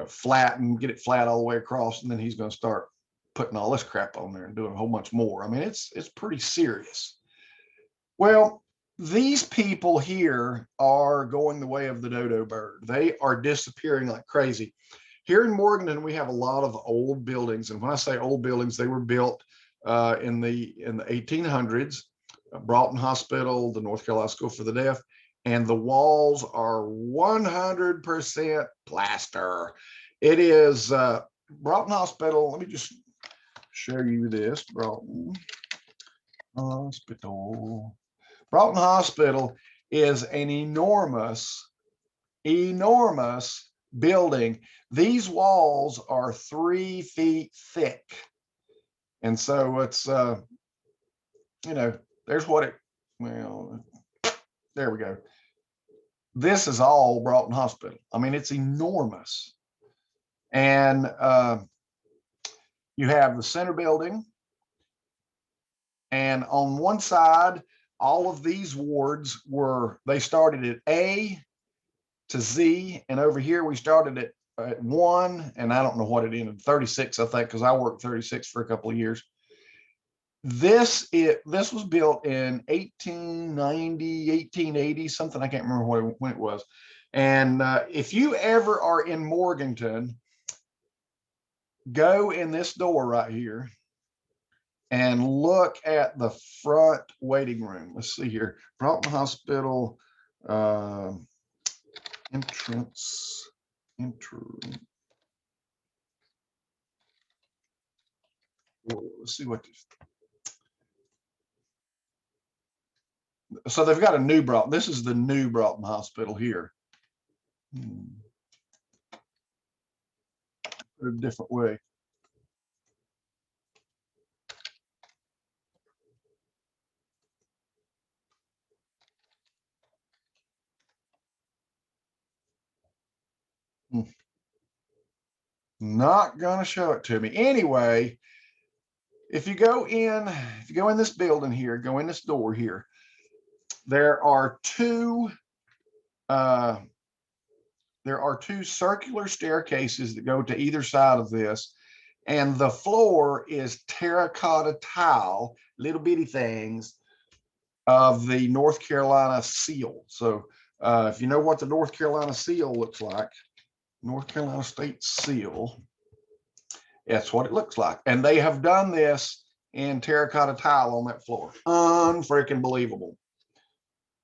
[SPEAKER 1] flat and get it flat all the way across. And then he's going to start putting all this crap on there and doing a whole bunch more. I mean, it's pretty serious. Well, these people here are going the way of the dodo bird. They are disappearing like crazy. Here in Morganton, we have a lot of old buildings. And when I say old buildings, they were built in the 1800s. Broughton Hospital, the North Carolina School for the Deaf, and the walls are 100% plaster. It is Broughton Hospital. Let me just show you this. Broughton Hospital. Broughton Hospital is an enormous, enormous building. These walls are 3 feet thick. And so it's, you know, there's what it, well, there we go. This is all Broughton Hospital. I mean, it's enormous. And you have the center building. And on one side, all of these wards they started at A to Z. And over here, we started at 1. And I don't know what it ended, 36, I think, because I worked 36 for a couple of years. This was built in 1890, 1880, something. I can't remember when it was. And if you ever are in Morganton, go in this door right here and look at the front waiting room. Let's see here. Broughton Hospital entrance. Let's see what this. So they've got a new Broughton. This is the new Broughton Hospital here. Put it a different way. Not going to show it to me. Anyway, if you go in this building here, go in this door here, there are two circular staircases that go to either side of this, and the floor is terracotta tile, little bitty things of the North Carolina seal. So if you know what the North Carolina seal looks like, North Carolina State seal, that's what it looks like. And they have done this in terracotta tile on that floor. Unfreaking believable.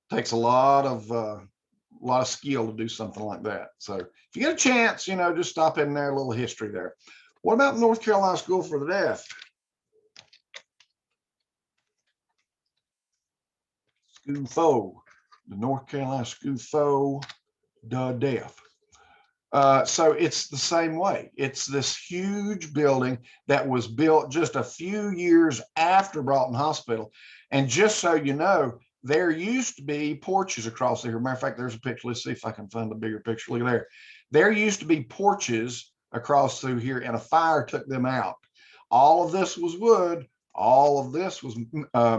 [SPEAKER 1] Takes a lot of skill to do something like that. So if you get a chance, just stop in there, a little history there. What about North Carolina School for the Deaf? SCUFO, the North Carolina School for the Deaf. So it's the same way. It's this huge building that was built just a few years after Broughton Hospital. And just so you know, there used to be porches across there. Matter of fact, there's a picture. Let's see if I can find a bigger picture. Look at there. There used to be porches across through here, and a fire took them out. All of this was wood. All of this was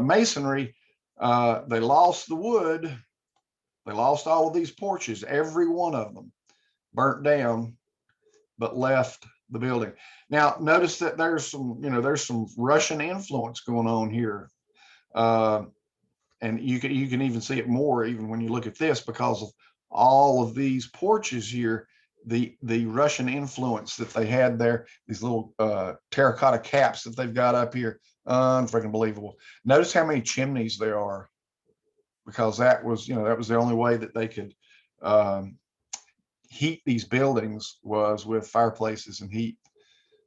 [SPEAKER 1] masonry. They lost the wood. They lost all of these porches, every one of them burnt down, but left the building. Now, notice that there's some Russian influence going on here. And you can even see it more even when you look at this, because of all of these porches here, the Russian influence that they had there, these little terracotta caps that they've got up here, unfreaking believable. Notice how many chimneys there are, because that was the only way that they could heat these buildings, was with fireplaces and heat.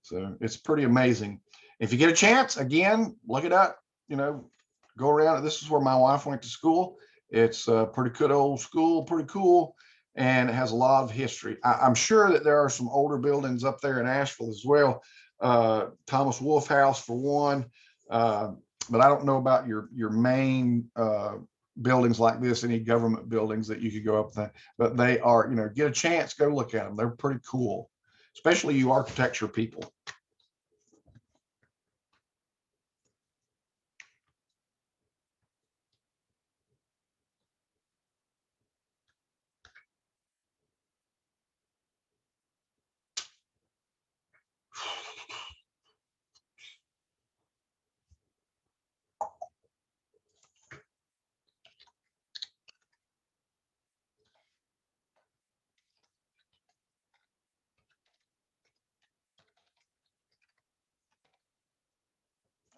[SPEAKER 1] So it's pretty amazing. If you get a chance, again, look it up, go around. This is where my wife went to school. It's a pretty good old school, pretty cool. And it has a lot of history. I'm sure that there are some older buildings up there in Asheville as well. Thomas Wolfe House for one. But I don't know about your main buildings like this, any government buildings that you could go up there, but they are, get a chance, go look at them. They're pretty cool, especially you architecture people.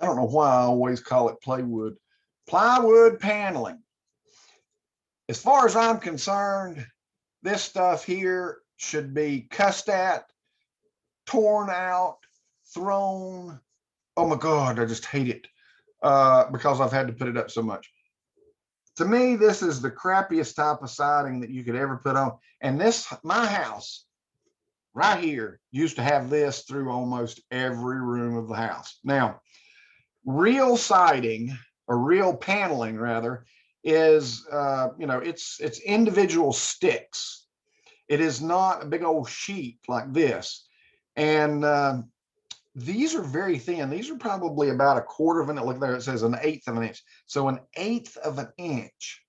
[SPEAKER 1] I don't know why I always call it plywood paneling. As far as I'm concerned, this stuff here should be cussed at, torn out, thrown. Oh my God, I just hate it because I've had to put it up so much. To me, this is the crappiest type of siding that you could ever put on. And my house right here used to have this through almost every room of the house. Now, real siding, or real paneling rather, is it's individual sticks. It is not a big old sheet like this. And these are very thin. These are probably about a quarter of an inch. Look there, it says an eighth of an inch. So an eighth of an inch.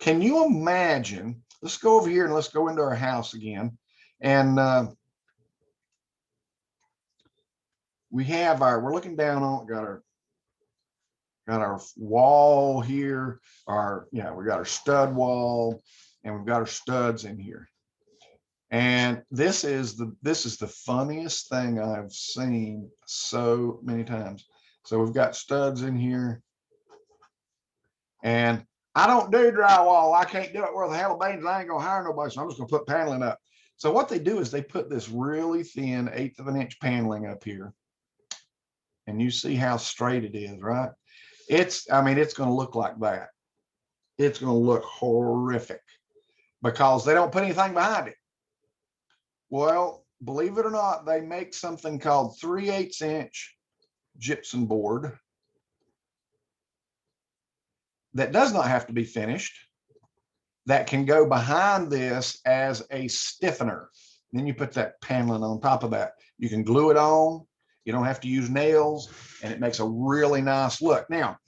[SPEAKER 1] Can you imagine? Let's go over here and let's go into our house again. And we're looking down on, got our wall here, we got our stud wall, and we've got our studs in here. And this is the funniest thing I've seen so many times. So we've got studs in here, and I don't do drywall. I can't do it worth a hell of beans. I ain't gonna hire nobody, so I'm just gonna put paneling up. So what they do is they put this really thin eighth of an inch paneling up here, and you see how straight it is, right? It's going to look like that. It's going to look horrific because they don't put anything behind it. Well, believe it or not, they make something called 3/8 inch gypsum board that does not have to be finished, that can go behind this as a stiffener. Then you put that paneling on top of that. You can glue it on. You don't have to use nails, and it makes a really nice look. Now,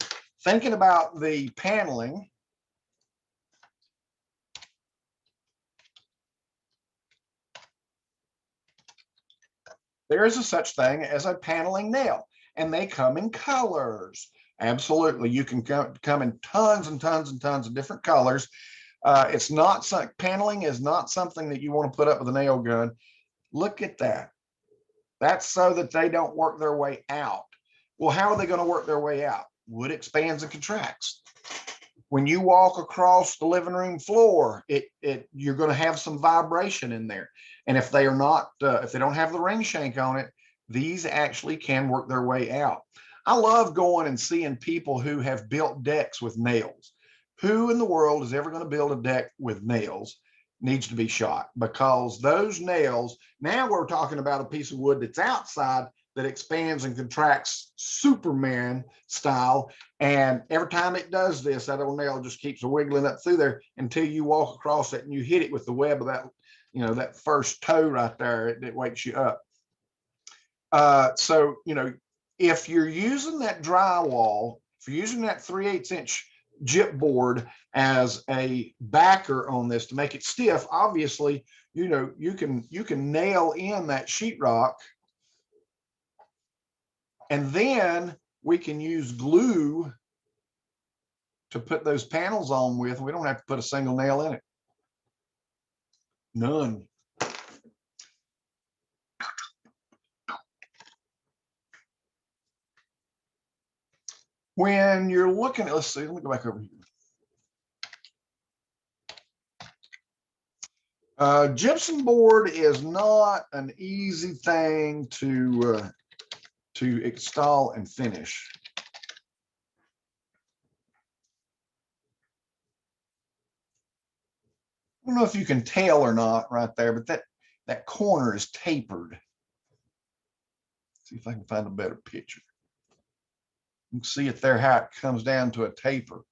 [SPEAKER 1] thinking about the paneling, there is a such thing as a paneling nail, and they come in colors. Absolutely. You can come in tons and tons and tons of different colors. It's not paneling is not something that you want to put up with a nail gun. Look at that. That's so that they don't work their way out. Well, how are they going to work their way out? Wood expands and contracts. When you walk across the living room floor, you're going to have some vibration in there. And if they are not, if they don't have the ring shank on it, these actually can work their way out. I love going and seeing people who have built decks with nails. Who in the world is ever going to build a deck with nails? Needs to be shot, because those nails, now we're talking about a piece of wood that's outside that expands and contracts Superman style. And every time it does this, that old nail just keeps wiggling up through there until you walk across it and you hit it with the web of that, that first toe right there. It wakes you up. So, if you're using that drywall, if you're using that 3/8 inch gyp board as a backer on this to make it stiff, obviously, you can nail in that sheetrock, and then we can use glue to put those panels on with. We don't have to put a single nail in it. None. When you're looking at, let's see, let me go back over here. Gypsum board is not an easy thing to install and finish. I don't know if you can tell or not right there, but that corner is tapered. Let's see if I can find a better picture. You can see it there, how it comes down to a taper.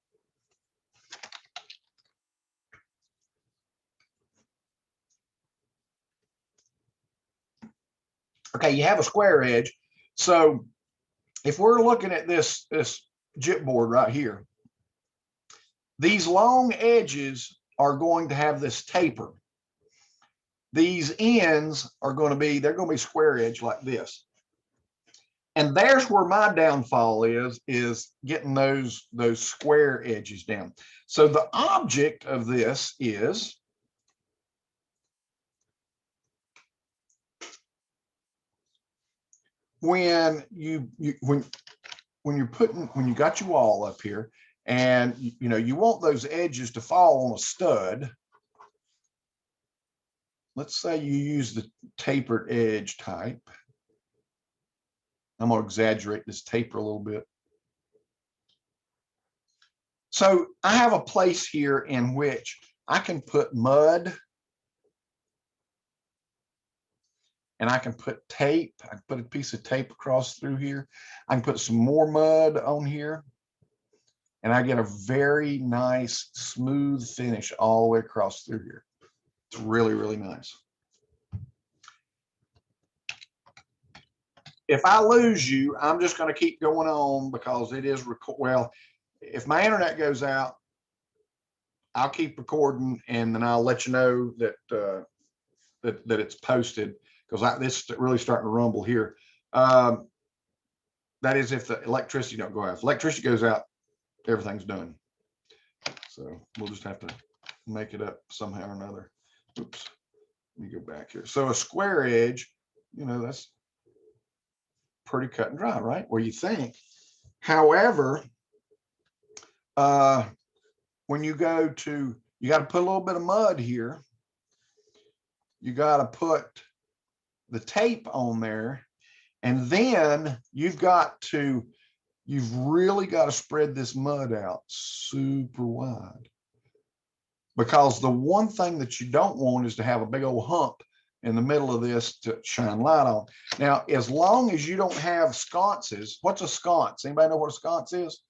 [SPEAKER 1] Okay, you have a square edge. So if we're looking at this gyp board right here, these long edges are going to have this taper. These ends are going to be, they're going to be square edge like this. And there's where my downfall is getting those square edges down. So the object of this is when you got your wall up here, and you want those edges to fall on a stud. Let's say you use the tapered edge type. I'm going to exaggerate this taper a little bit. So I have a place here in which I can put mud, and I can put tape. I can put a piece of tape across through here. I can put some more mud on here, and I get a very nice, smooth finish all the way across through here. It's really, really nice. If I lose you, I'm just going to keep going on because it is well, if my internet goes out, I'll keep recording, and then I'll let you know that that it's posted, because this is really starting to rumble here. That is if the electricity don't go out. If electricity goes out, everything's done. So we'll just have to make it up somehow or another. Oops. Let me go back here. So a square edge, that's pretty cut and dry, right? Well, you think. However, when you got to put a little bit of mud here. You got to put the tape on there, and then you've really got to spread this mud out super wide, because the one thing that you don't want is to have a big old hump in the middle of this to shine light on. Now, as long as you don't have sconces, what's a sconce? Anybody know what a sconce is?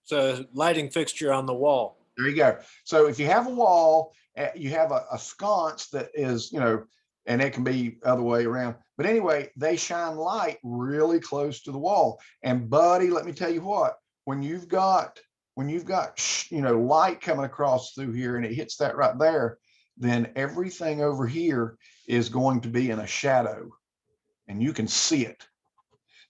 [SPEAKER 2] It's a lighting fixture on the wall.
[SPEAKER 1] There you go. So if you have a wall, you have a sconce that is, you know, and it can be other way around. But anyway, they shine light really close to the wall. And buddy, let me tell you what, when you've got you know, light coming across through here and it hits that right there, then everything over here is going to be in a shadow and you can see it.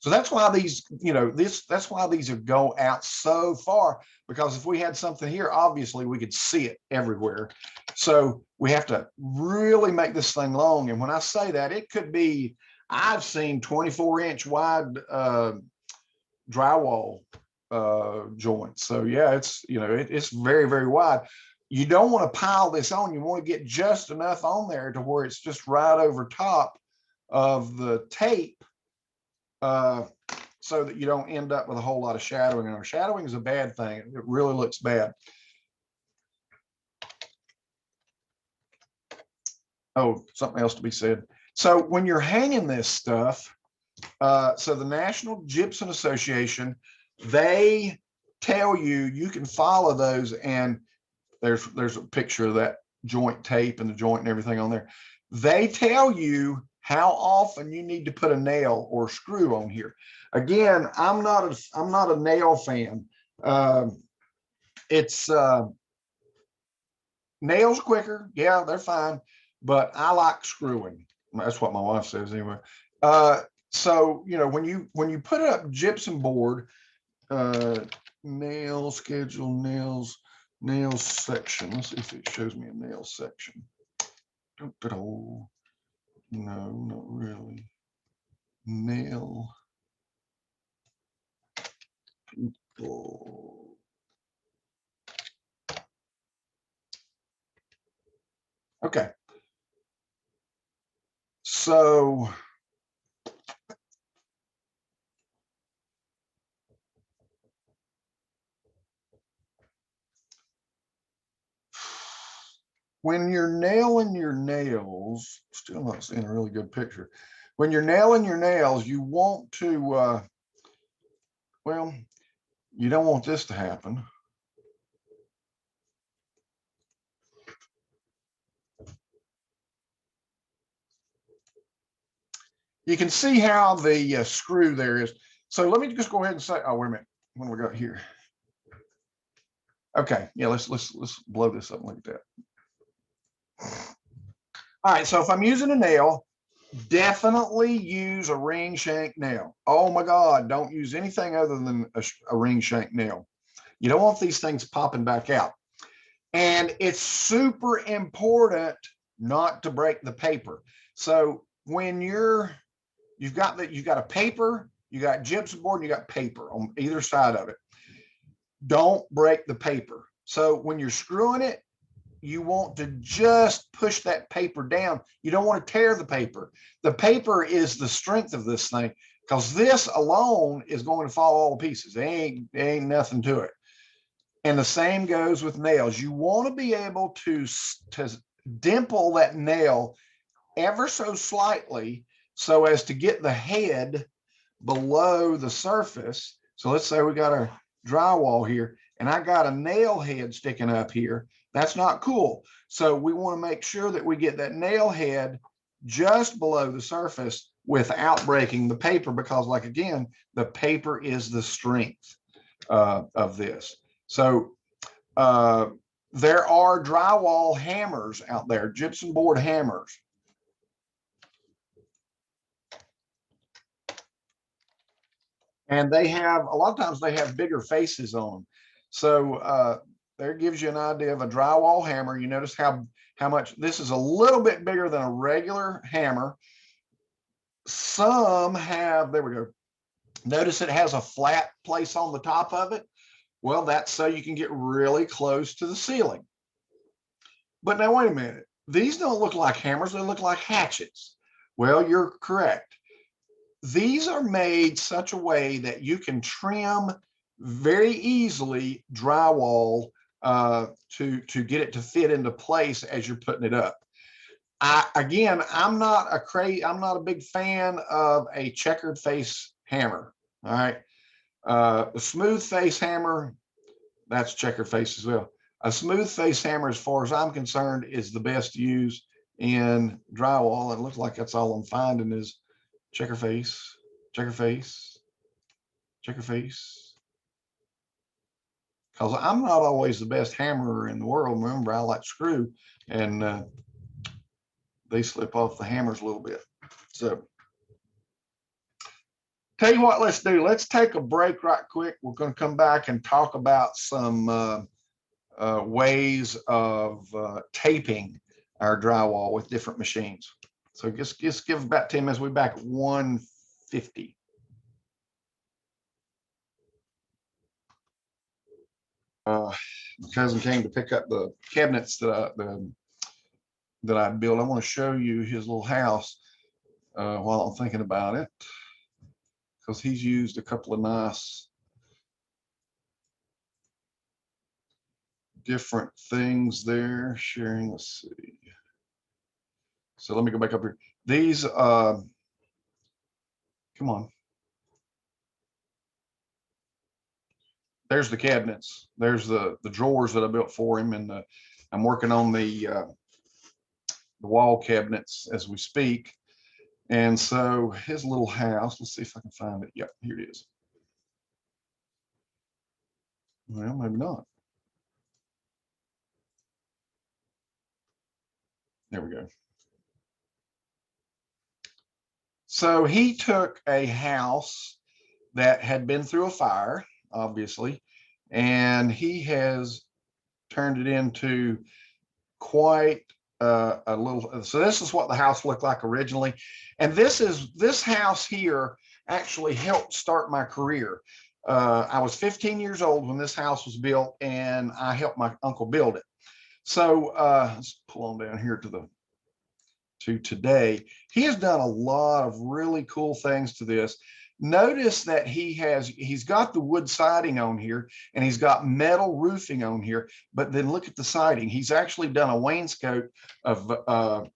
[SPEAKER 1] So that's why these, you know, that's why these go out so far, because if we had something here, obviously we could see it everywhere. So we have to really make this thing long. And when I say that, it could be, I've seen 24-inch wide drywall joints. So yeah, it's, you know, it's very, very wide. You don't want to pile this on. You want to get just enough on there to where it's just right over top of the tape, so that you don't end up with a whole lot of shadowing. And shadowing is a bad thing. It really looks bad. Oh, something else to be said. So when you're hanging this stuff, so the National Gypsum Association, they tell you, you can follow those, and there's a picture of that joint tape and the joint and everything on there. They tell you how often you need to put a nail or screw on here. Again, I'm not a nail fan. It's nails quicker, yeah, they're fine, but I like screwing. That's what my wife says anyway. So you know, when you put up gypsum board, nail schedule, nails section. Let's see if it shows me a nail section. No, not really. Nail people. Okay. So when you're nailing your nails, still not seeing a really good picture. When you're nailing your nails, you want to, well, you don't want this to happen. You can see how the screw there is. So let me just go ahead and say, oh, wait a minute, what do we got here? Okay, yeah, let's blow this up like that. All right, so if I'm using a nail, definitely use a ring shank nail. Oh my God, don't use anything other than a ring shank nail. You don't want these things popping back out. And it's super important not to break the paper. So when you've got a paper, you got gypsum board, and you got paper on either side of it. Don't break the paper. So when you're screwing it, you want to just push that paper down. You don't want to tear the paper. The paper is the strength of this thing, because this alone is going to fall all to pieces. There ain't nothing to it. And the same goes with nails. You want to be able to dimple that nail ever so slightly so as to get the head below the surface. So let's say we got our drywall here and I got a nail head sticking up here. That's not cool. So we want to make sure that we get that nail head just below the surface without breaking the paper, because like, again, the paper is the strength of this. So there are drywall hammers out there, gypsum board hammers. And they have, a lot of times they have bigger faces on them. So there gives you an idea of a drywall hammer. You notice how much this is a little bit bigger than a regular hammer. Some have, there we go. Notice it has a flat place on the top of it. Well, that's so you can get really close to the ceiling. But now, wait a minute. These don't look like hammers. They look like hatchets. Well, you're correct. These are made such a way that you can trim very easily drywall to get it to fit into place as you're putting it up. I'm not a big fan of a checkered face hammer. All right. A smooth face hammer, that's checkered face as well. A smooth face hammer, as far as I'm concerned, is the best used in drywall. It looks like that's all I'm finding is checker face, checker face, checker face. Because I'm not always the best hammerer in the world. Remember, I like screw, and they slip off the hammers a little bit. So tell you what, let's do. Let's take a break right quick. We're going to come back and talk about some ways of taping our drywall with different machines. So just give about 10 minutes. We'll be back at 1:50. My cousin came to pick up the cabinets that I built. I want to show you his little house while I'm thinking about it, because he's used a couple of nice different things there. Sharing, let's see. So let me go back up here. These, come on. There's the cabinets. There's the drawers that I built for him, and I'm working on the wall cabinets as we speak. And so his little house, let's see if I can find it. Yep, here it is. Well, maybe not. There we go. So he took a house that had been through a fire, obviously, and he has turned it into quite a little. So this is what the house looked like originally, and this house here actually helped start my career. I was 15 years old when this house was built, and I helped my uncle build it. So let's pull on down here to today. He has done a lot of really cool things to this. Notice that he's got the wood siding on here, and he's got metal roofing on here, but then look at the siding. He's actually done a wainscot of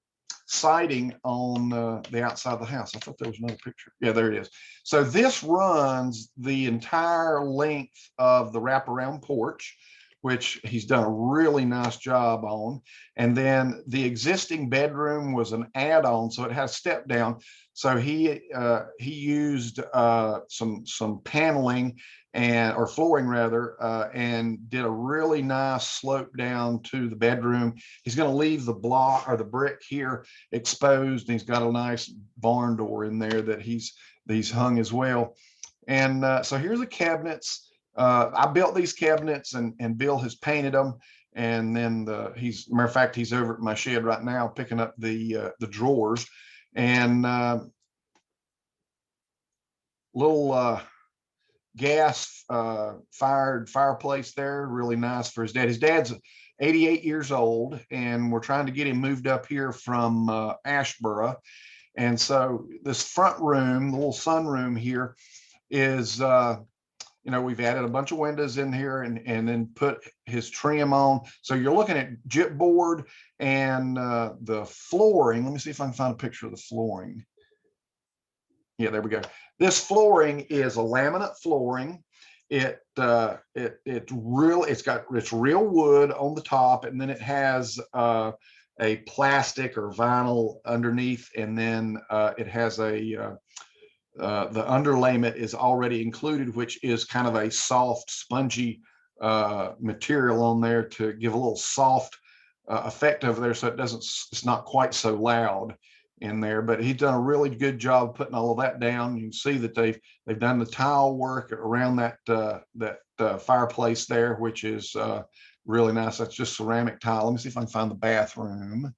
[SPEAKER 1] siding on the outside of the house. I thought there was another picture. Yeah, there it is. So this runs the entire length of the wraparound porch, which he's done a really nice job on. And then the existing bedroom was an add-on, so it has step down. So he used some paneling or flooring rather, and did a really nice slope down to the bedroom. He's going to leave the block or the brick here exposed, and he's got a nice barn door in there that he's hung as well. And so here's the cabinets. I built these cabinets, and Bill has painted them. And then matter of fact, he's over at my shed right now picking up the drawers, and little gas fired fireplace there, really nice for his dad. His dad's 88 years old, and we're trying to get him moved up here from Ashboro. And so this front room, the little sunroom here, is we've added a bunch of windows in here, and then put his trim on. So you're looking at gypboard and the flooring. Let me see if I can find a picture of the flooring. Yeah, there we go. This flooring is a laminate flooring. It's real wood on the top, and then it has a plastic or vinyl underneath, and then it has the underlayment is already included, which is kind of a soft, spongy material on there to give a little soft effect over there, so it's not quite so loud in there. But he's done a really good job putting all of that down. You can see that they've done the tile work around that fireplace there, which is really nice. That's just ceramic tile. Let me see if I can find the bathroom.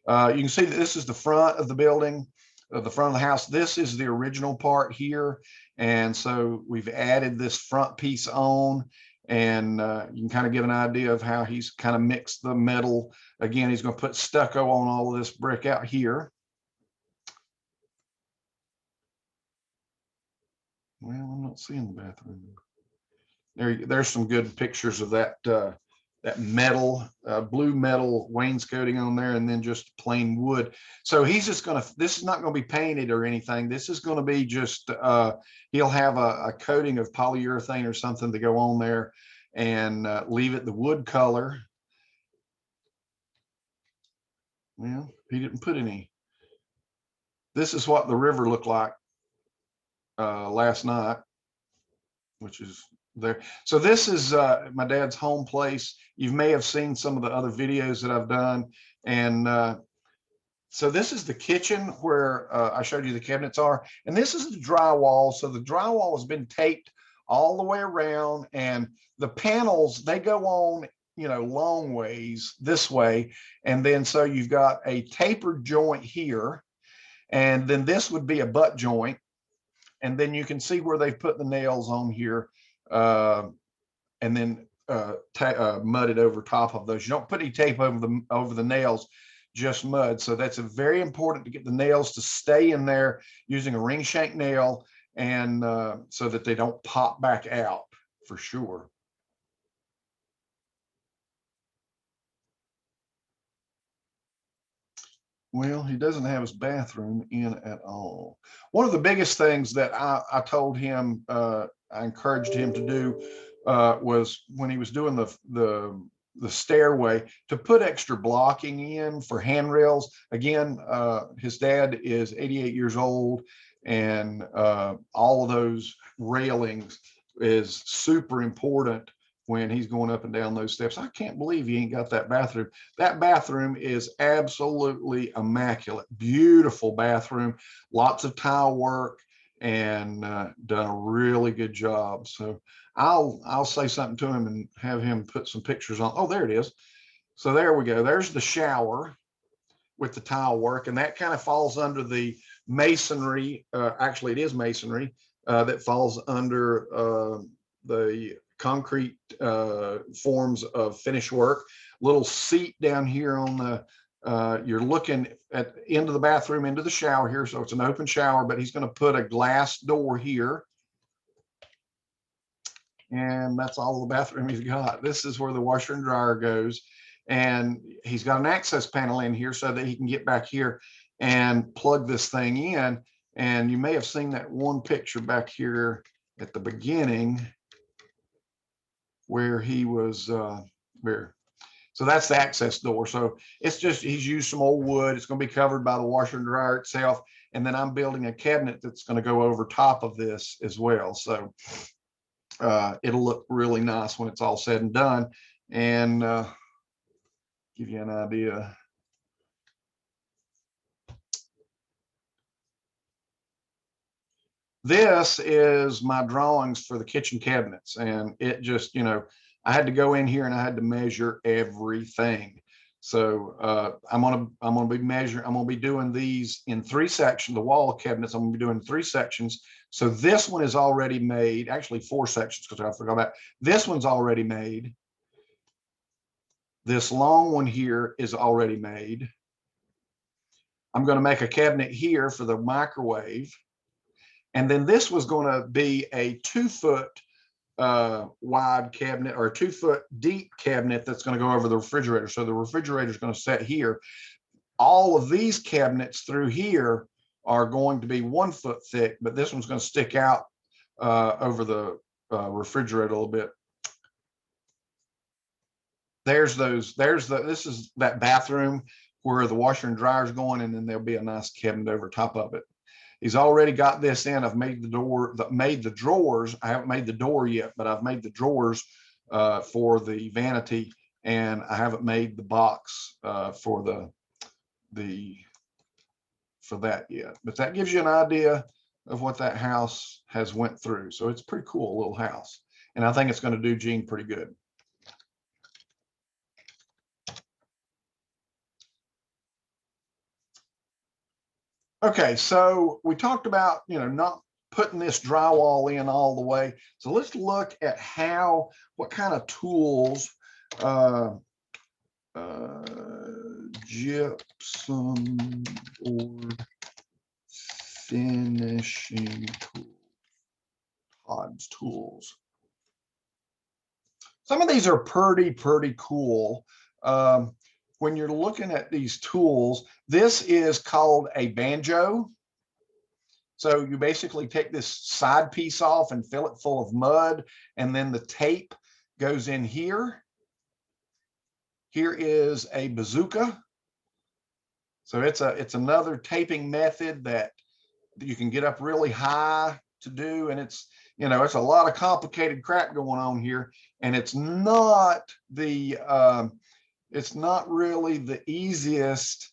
[SPEAKER 1] You can see that this is the front of the building, the front of the house. This is the original part here, and so we've added this front piece on, and you can kind of get an idea of how he's kind of mixed the metal. Again, he's going to put stucco on all of this brick out here. Well, I'm not seeing the bathroom. There's some good pictures of that that metal, blue metal wainscoting on there, and then just plain wood. So he's just gonna, this is not gonna be painted or anything. This is gonna be just, he'll have a coating of polyurethane or something to go on there, and leave it the wood color. Well, he didn't put any. This is what the river looked like last night, which is there. So this is my dad's home place. You may have seen some of the other videos that I've done. And so this is the kitchen where I showed you the cabinets are. And this is the drywall. So the drywall has been taped all the way around, and the panels, they go on, you know, long ways this way. And then so you've got a tapered joint here, and then this would be a butt joint. And then you can see where they've put the nails on here, and then mudded over top of those. You don't put any tape over the nails, just mud. So that's a very important to get the nails to stay in there using a ring shank nail, and so that they don't pop back out for sure. Well, he doesn't have his bathroom in at all. One of the biggest things that I told him, I encouraged him to do, was when he was doing the stairway, to put extra blocking in for handrails. Again, his dad is 88 years old, and all of those railings is super important when he's going up and down those steps. I can't believe he ain't got that bathroom. That bathroom is absolutely immaculate. Beautiful bathroom, lots of tile work, and done a really good job. So I'll say something to him and have him put some pictures on. Oh, there it is. So there we go. There's the shower with the tile work, and that kind of falls under the masonry. Actually, it is masonry that falls under the concrete forms of finish work. Little seat down here on the, you're looking at into the bathroom, into the shower here. So it's an open shower, but he's going to put a glass door here. And that's all the bathroom he's got. This is where the washer and dryer goes. And he's got an access panel in here so that he can get back here and plug this thing in. And you may have seen that one picture back here at the beginning where he was there. So that's the access door. So it's just, he's used some old wood. It's going to be covered by the washer and dryer itself. And then I'm building a cabinet that's going to go over top of this as well. So it'll look really nice when it's all said and done. And give you an idea. This is my drawings for the kitchen cabinets, and it just, you know, I had to go in here and I had to measure everything. So I'm gonna be doing these in 3 sections. The wall cabinets I'm gonna be doing 3 sections. So this one is already made, actually 4 sections because I forgot about this one's already made. This long one here is already made. I'm going to make a cabinet here for the microwave. And then this was going to be a 2-foot wide cabinet, or a 2-foot deep cabinet that's going to go over the refrigerator. So the refrigerator is going to sit here. All of these cabinets through here are going to be 1 foot thick, but this one's going to stick out over the refrigerator a little bit. This is that bathroom where the washer and dryer is going, and then there'll be a nice cabinet over top of it. He's already got this in. I've made the door, made the drawers. I haven't made the door yet, but I've made the drawers for the vanity, and I haven't made the box for that yet. But that gives you an idea of what that house has went through. So it's a pretty cool little house, and I think it's going to do Gene pretty good. Okay, so we talked about, you know, not putting this drywall in all the way. So let's look at what kind of tools, gypsum board finishing tool, Todd's tools. some of these are pretty cool. When you're looking at these tools, this is called a banjo. So you basically take this side piece off and fill it full of mud, and then the tape goes in here. Here is a bazooka. So it's another taping method that you can get up really high to do, and it's a lot of complicated crap going on here, and it's not really the easiest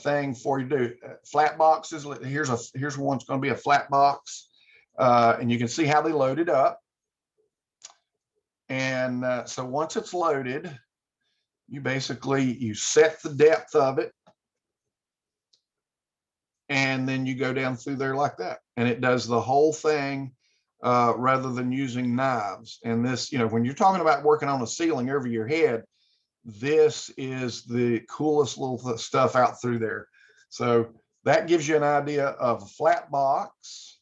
[SPEAKER 1] thing for you to do. Flat boxes, here's one that's going to be a flat box, and you can see how they load it up. And so once it's loaded, you set the depth of it, and then you go down through there like that, and it does the whole thing rather than using knives. And this, when you're talking about working on a ceiling over your head, this is the coolest little stuff out through there. So that gives you an idea of a flat box.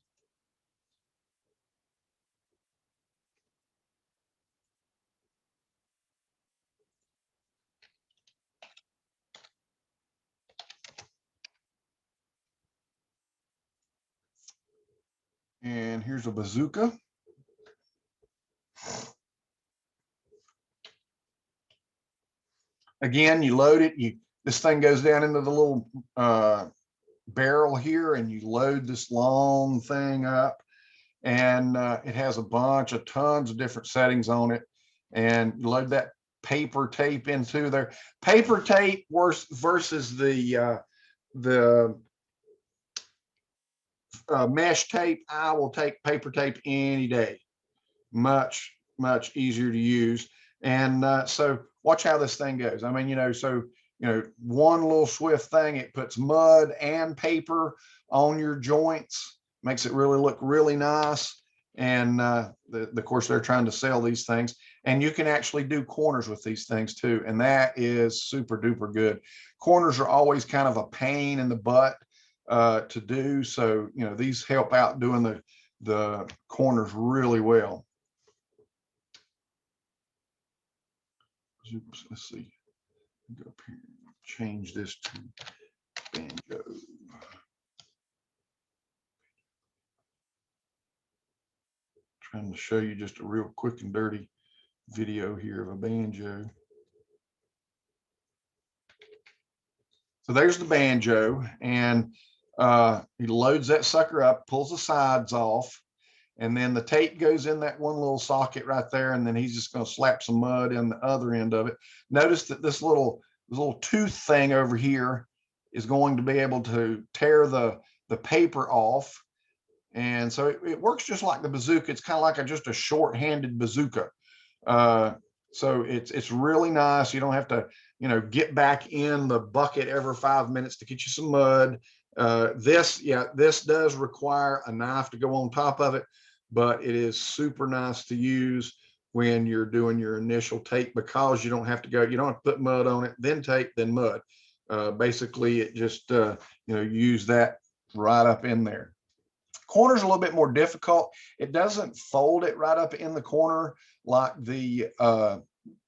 [SPEAKER 1] And here's a bazooka. Again, you load it, this thing goes down into the little barrel here, and you load this long thing up, and it has tons of different settings on it, and you load that paper tape into there. Paper tape versus the mesh tape. I will take paper tape any day. Much easier to use. And so watch how this thing goes. I mean, one little swift thing, it puts mud and paper on your joints, makes it really look really nice. And of course, they're trying to sell these things, and you can actually do corners with these things too, and that is super duper good. Corners are always kind of a pain in the butt to do, so these help out doing the corners really well. Oops, let's see. Go up here, change this to banjo. Trying to show you just a real quick and dirty video here of a banjo. So there's the banjo, and he loads that sucker up, pulls the sides off, and then the tape goes in that one little socket right there, and then he's just going to slap some mud in the other end of it. Notice that this little tooth thing over here is going to be able to tear the paper off, and so it works just like the bazooka. It's kind of like just a short-handed bazooka. So it's really nice. You don't have to get back in the bucket every 5 minutes to get you some mud. This does require a knife to go on top of it, but it is super nice to use when you're doing your initial tape, because you don't have to put mud on it, then tape, then mud. Basically, it just use that right up in there. Corner's a little bit more difficult. It doesn't fold it right up in the corner like the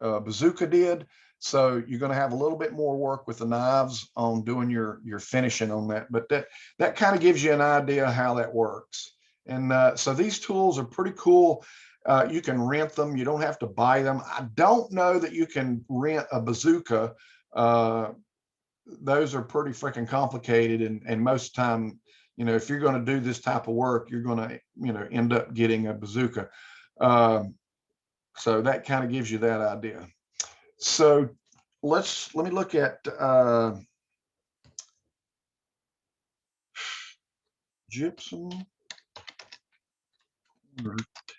[SPEAKER 1] bazooka did. So you're going to have a little bit more work with the knives on doing your finishing on that. But that kind of gives you an idea how that works. And so these tools are pretty cool. You can rent them. You don't have to buy them. I don't know that you can rent a bazooka. Those are pretty freaking complicated. And most of the time, if you're going to do this type of work, you're going to, end up getting a bazooka. So that kind of gives you that idea. So let me look at gypsum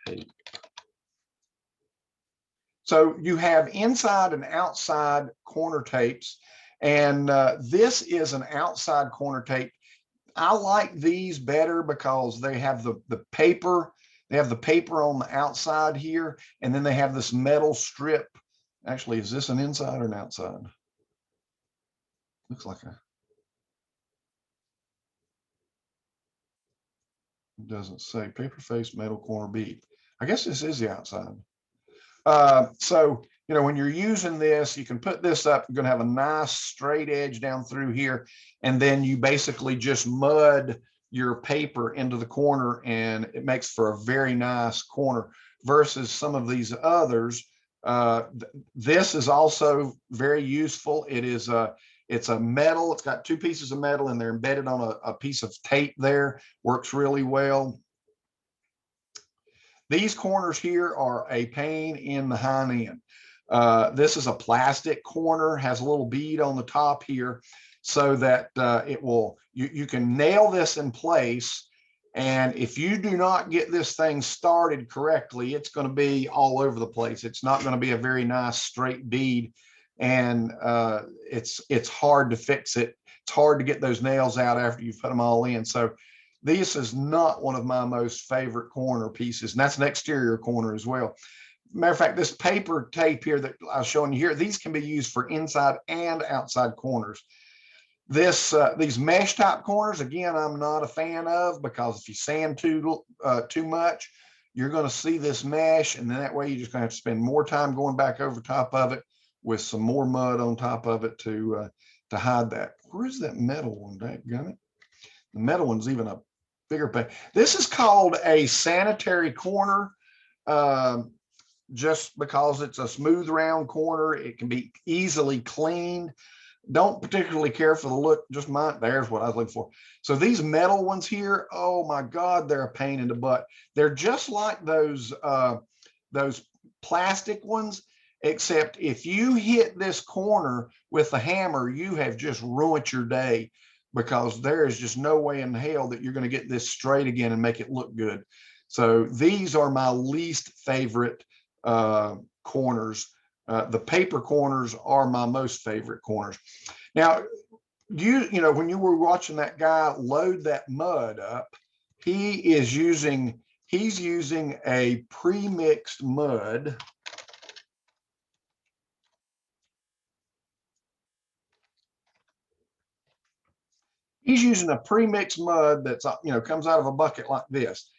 [SPEAKER 1] tape. So you have inside and outside corner tapes, and this is an outside corner tape. I like these better because they have the paper. They have the paper on the outside here, and then they have this metal strip. Actually, is this an inside or an outside? Looks like it doesn't say. Paper face metal corner bead. I guess this is the outside. So, you know, when you're using this, you can put this up, you're going to have a nice straight edge down through here. And then you basically just mud your paper into the corner, and it makes for a very nice corner versus some of these others. This is also very useful. It's a metal, it's got two pieces of metal and they're embedded on a piece of tape there, works really well. These corners here are a pain in the hind end. This is a plastic corner, has a little bead on the top here so that you can nail this in place. And if you do not get this thing started correctly, it's going to be all over the place. It's not going to be a very nice straight bead, and it's hard to fix it. It's hard to get those nails out after you've put them all in. So this is not one of my most favorite corner pieces, and that's an exterior corner as well. Matter of fact, this paper tape here that I was showing you here, these can be used for inside and outside corners. These mesh type corners, again, I'm not a fan of, because if you sand too much, you're going to see this mesh, and then that way you're just going to have to spend more time going back over top of it with some more mud on top of it to hide that. Where's that metal one? Dadgummit. The metal one's even a bigger pain. This is called a sanitary corner. Just because it's a smooth round corner, it can be easily cleaned. Don't particularly care for the look, just mine. There's what I was looking for. So these metal ones here, oh my God, they're a pain in the butt. They're just like those plastic ones, except if you hit this corner with the hammer, you have just ruined your day, because there is just no way in hell that you're going to get this straight again and make it look good. So these are my least favorite corners. The paper corners are my most favorite corners. Now, you know, when you were watching that guy load that mud up, he's using a pre-mixed mud. He's using a pre-mixed mud that's, you know, comes out of a bucket like this.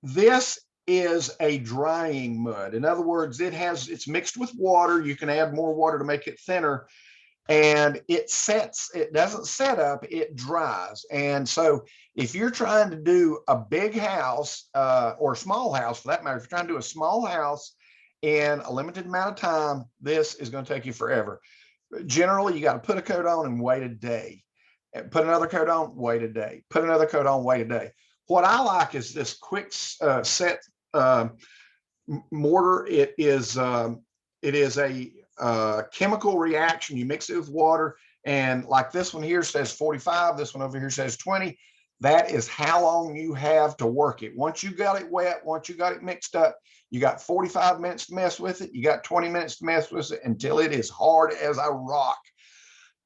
[SPEAKER 1] This is a drying mud. In other words, it's mixed with water. You can add more water to make it thinner, and it doesn't set up, it dries. And so if you're trying to do a big house or a small house for that matter, if you're trying to do a small house in a limited amount of time, this is going to take you forever. Generally, you got to put a coat on and wait a day. Put another coat on, wait a day. Put another coat on, wait a day. What I like is this quick set mortar. It is a chemical reaction. You mix it with water, and like this one here says 45, this one over here says 20. That is how long you have to work it. Once you got it wet, once you got it mixed up, you got 45 minutes to mess with it. You got 20 minutes to mess with it until it is hard as a rock.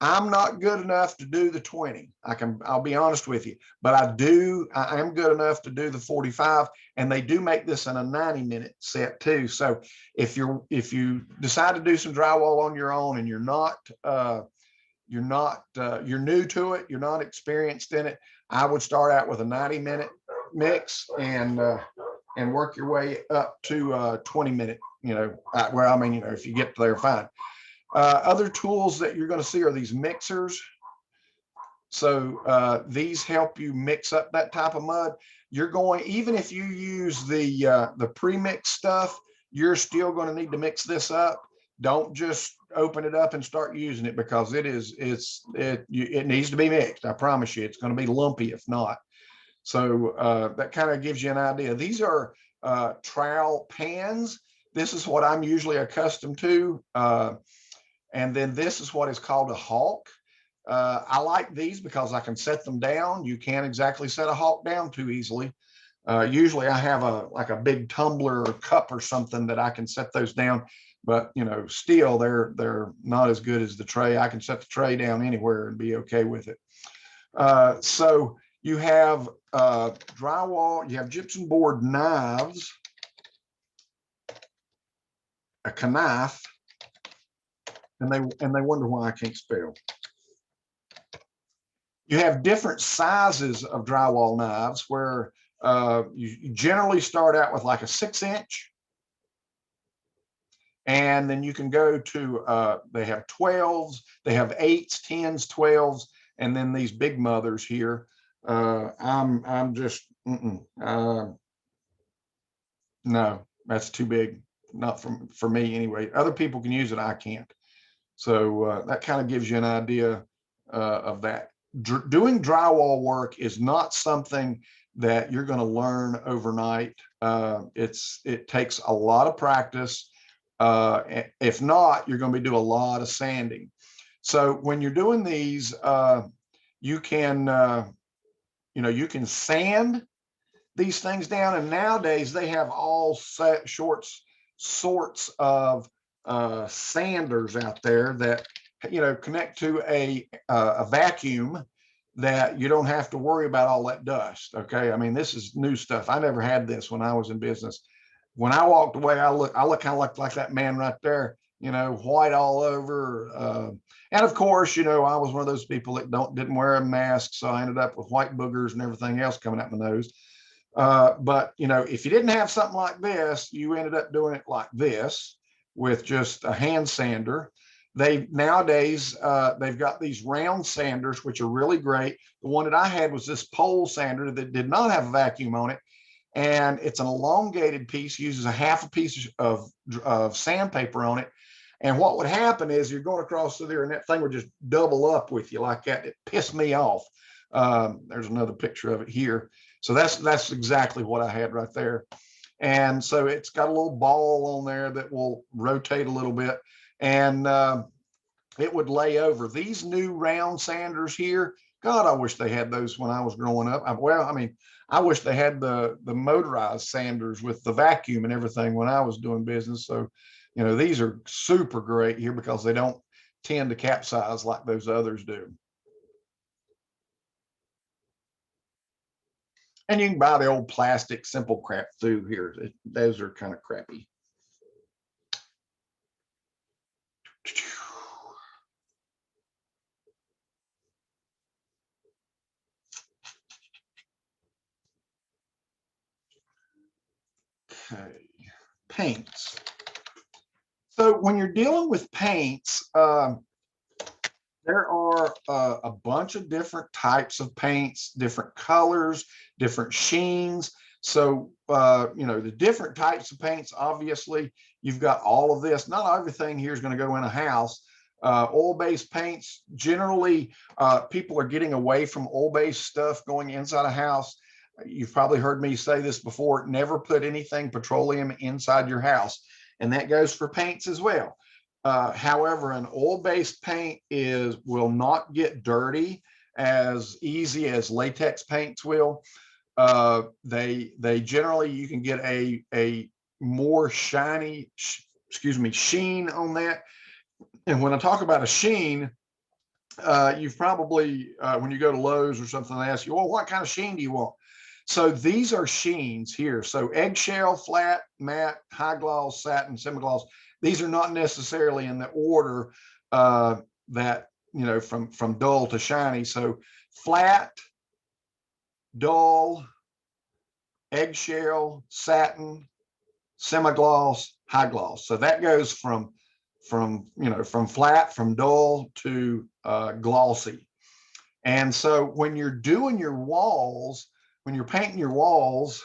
[SPEAKER 1] I'm not good enough to do the 20. I'll be honest with you, but I am good enough to do the 45, and they do make this in a 90-minute set too. So if you decide to do some drywall on your own and you're new to it, you're not experienced in it, I would start out with a 90-minute mix and work your way up to 20-minute, you know, where, I mean, you know, if you get there, fine. Other tools that you're going to see are these mixers. So these help you mix up that type of mud. Even if you use the pre-mix stuff, you're still going to need to mix this up. Don't just open it up and start using it, because it needs to be mixed. I promise you, it's going to be lumpy if not. So that kind of gives you an idea. These are trowel pans. This is what I'm usually accustomed to. And then this is what is called a hawk. I like these because I can set them down. You can't exactly set a hawk down too easily. Usually I have like a big tumbler or cup or something that I can set those down, but you know, still they're not as good as the tray. I can set the tray down anywhere and be okay with it. So you have drywall, you have gypsum board knives, a knife, and they wonder why I can't spell. You have different sizes of drywall knives, where you generally start out with like a 6-inch, And then you can go to, they have 12s, they have 8s, 10s, 12s, and then these big mothers here. I'm just, no, that's too big. Not for me anyway. Other people can use it, I can't. So that kind of gives you an idea of that. Doing drywall work is not something that you're going to learn overnight. It takes a lot of practice. If not, you're going to be doing a lot of sanding. So when you're doing these, you can, you can sand these things down. And nowadays they have all sorts of sanders out there that connect to a vacuum, that you don't have to worry about all that dust. Okay, I mean, this is new stuff. I never had this when I was in business. When I walked away, I look kind of like that man right there, white all over. And of course, I was one of those people that didn't wear a mask, so I ended up with white boogers and everything else coming out my nose. But if you didn't have something like this, you ended up doing it like this with just a hand sander. Nowadays they've got these round sanders, which are really great. The one that I had was this pole sander that did not have a vacuum on it, and it's an elongated piece, uses a half a piece of sandpaper on it. And what would happen is you're going across through there and that thing would just double up with you like that. It pissed me off. There's another picture of it here. So that's exactly what I had right there. And so it's got a little ball on there that will rotate a little bit, and it would lay over. These new round sanders here, God, I wish they had those when I was growing up. I wish they had the motorized sanders with the vacuum and everything when I was doing business. So, these are super great here because they don't tend to capsize like those others do. And you can buy the old plastic simple crap through here. Those are kind of crappy. Okay, paints. So when you're dealing with paints, there are a bunch of different types of paints, different colors, different sheens. So, the different types of paints, obviously, you've got all of this. Not everything here is going to go in a house. Oil-based paints, generally, people are getting away from oil-based stuff going inside a house. You've probably heard me say this before, never put anything petroleum inside your house. And that goes for paints as well. However, an oil-based paint will not get dirty as easy as latex paints will. They generally, you can get a more shiny, sheen on that. And when I talk about a sheen, you've probably, when you go to Lowe's or something, they ask you, well, what kind of sheen do you want? So these are sheens here. So eggshell, flat, matte, high gloss, satin, semi-gloss. These are not necessarily in the order that, from dull to shiny. So flat, dull, eggshell, satin, semi-gloss, high gloss. So that goes from flat, from dull to glossy. And so when you're doing your walls, when you're painting your walls,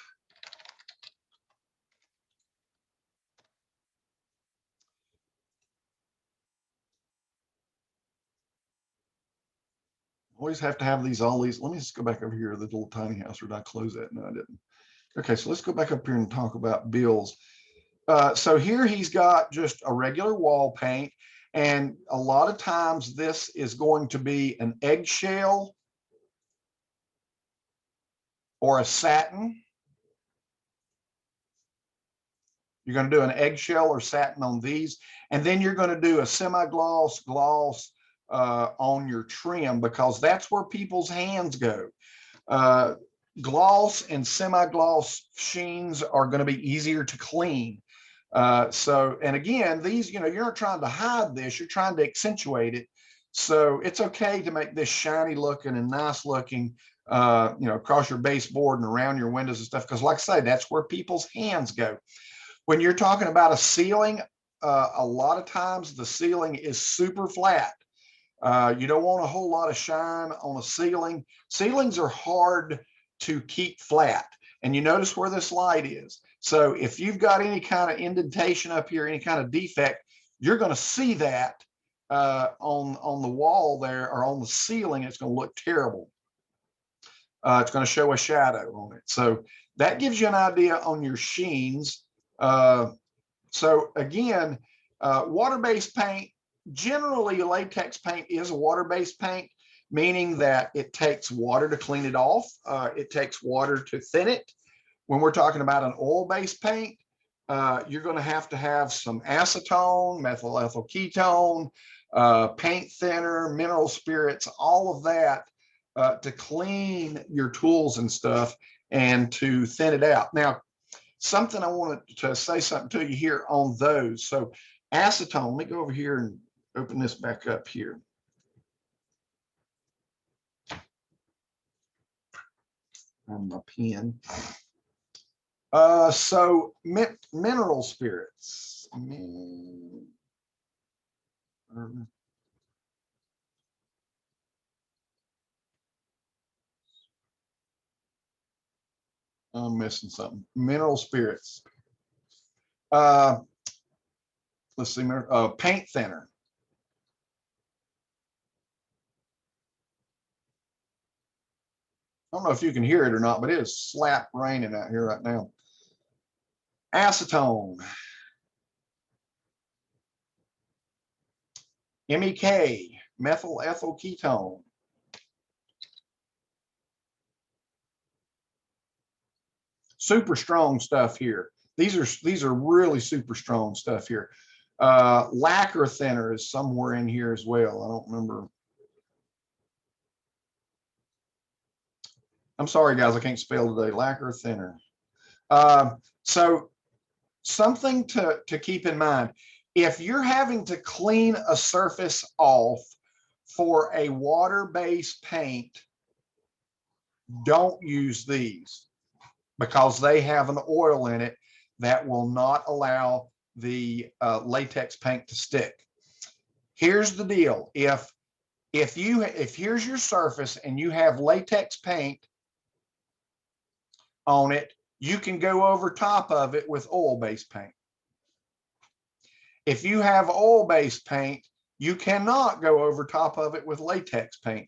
[SPEAKER 1] always have to have all these. Let me just go back over here to the little tiny house. Or did I close that? No, I didn't. Okay, so let's go back up here and talk about Bill's. So here he's got just a regular wall paint. And a lot of times this is going to be an eggshell or a satin. You're going to do an eggshell or satin on these. And then you're going to do a semi-gloss, gloss on your trim, because that's where people's hands go. Gloss and semi-gloss sheens are going to be easier to clean. And again, these, you're not trying to hide this, you're trying to accentuate it. So it's okay to make this shiny looking and nice looking, across your baseboard and around your windows and stuff. Because like I say, that's where people's hands go. When you're talking about a ceiling, a lot of times the ceiling is super flat. You don't want a whole lot of shine on a ceiling. Ceilings are hard to keep flat. And you notice where this light is. So if you've got any kind of indentation up here, any kind of defect, you're going to see that on the wall there or on the ceiling. It's going to look terrible. It's going to show a shadow on it. So that gives you an idea on your sheens. So again, water-based paint, generally latex paint is a water-based paint, meaning that it takes water to clean it off. It takes water to thin it. When we're talking about an oil-based paint, you're going to have some acetone, methyl ethyl ketone, paint thinner, mineral spirits, all of that to clean your tools and stuff and to thin it out. Now, something I wanted to say something to you here on those. So acetone, let me go over here and open this back up here. On my pen. So mineral spirits. I'm missing something. Mineral spirits. Let's see, paint thinner. I don't know if you can hear it or not, but it is slap raining out here right now. Acetone. MEK, methyl ethyl ketone. Super strong stuff here. These are really super strong stuff here. Lacquer thinner is somewhere in here as well. I don't remember. I'm sorry, guys, I can't spell today. Lacquer thinner. So something to keep in mind, if you're having to clean a surface off for a water-based paint, don't use these because they have an oil in it that will not allow the latex paint to stick. Here's the deal. If here's your surface and you have latex paint on it, you can go over top of it with oil-based paint. If you have oil-based paint, you cannot go over top of it with latex paint.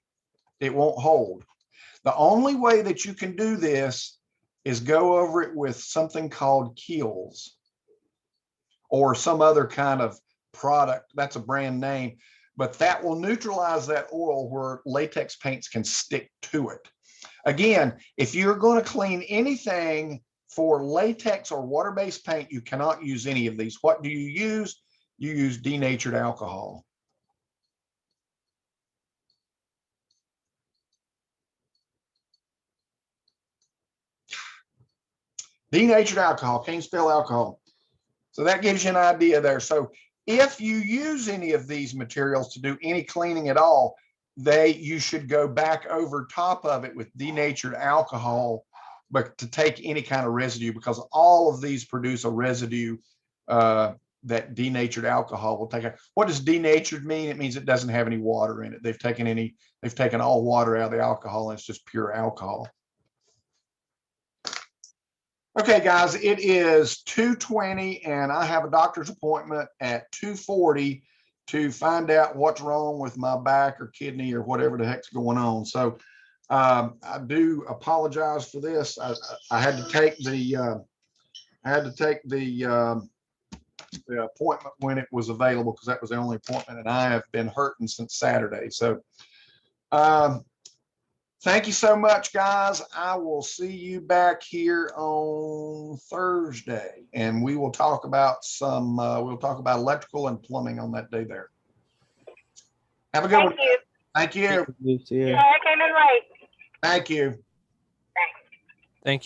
[SPEAKER 1] It won't hold. The only way that you can do this is go over it with something called Kiehl's or some other kind of product. That's a brand name, but that will neutralize that oil where latex paints can stick to it. Again, if you're going to clean anything for latex or water-based paint, you cannot use any of these. What do you use? You use denatured alcohol. Denatured alcohol, can't spell alcohol. So that gives you an idea there. So if you use any of these materials to do any cleaning at all, you should go back over top of it with denatured alcohol, but to take any kind of residue, because all of these produce a residue that denatured alcohol will take. What does denatured mean? It means it doesn't have any water in it. They've taken all water out of the alcohol and it's just pure alcohol. Okay, guys, it is 2:20 and I have a doctor's appointment at 2:40 to find out what's wrong with my back or kidney or whatever the heck's going on. So I do apologize for this. I had to take the appointment when it was available because that was the only appointment, and I have been hurting since Saturday. So thank you so much, guys. I will see you back here on Thursday, and we will talk about we'll talk about electrical and plumbing on that day there. Have a good one. Thank you.
[SPEAKER 3] You too.
[SPEAKER 4] Yeah, I came in late.
[SPEAKER 1] Thank you.
[SPEAKER 2] Thank you.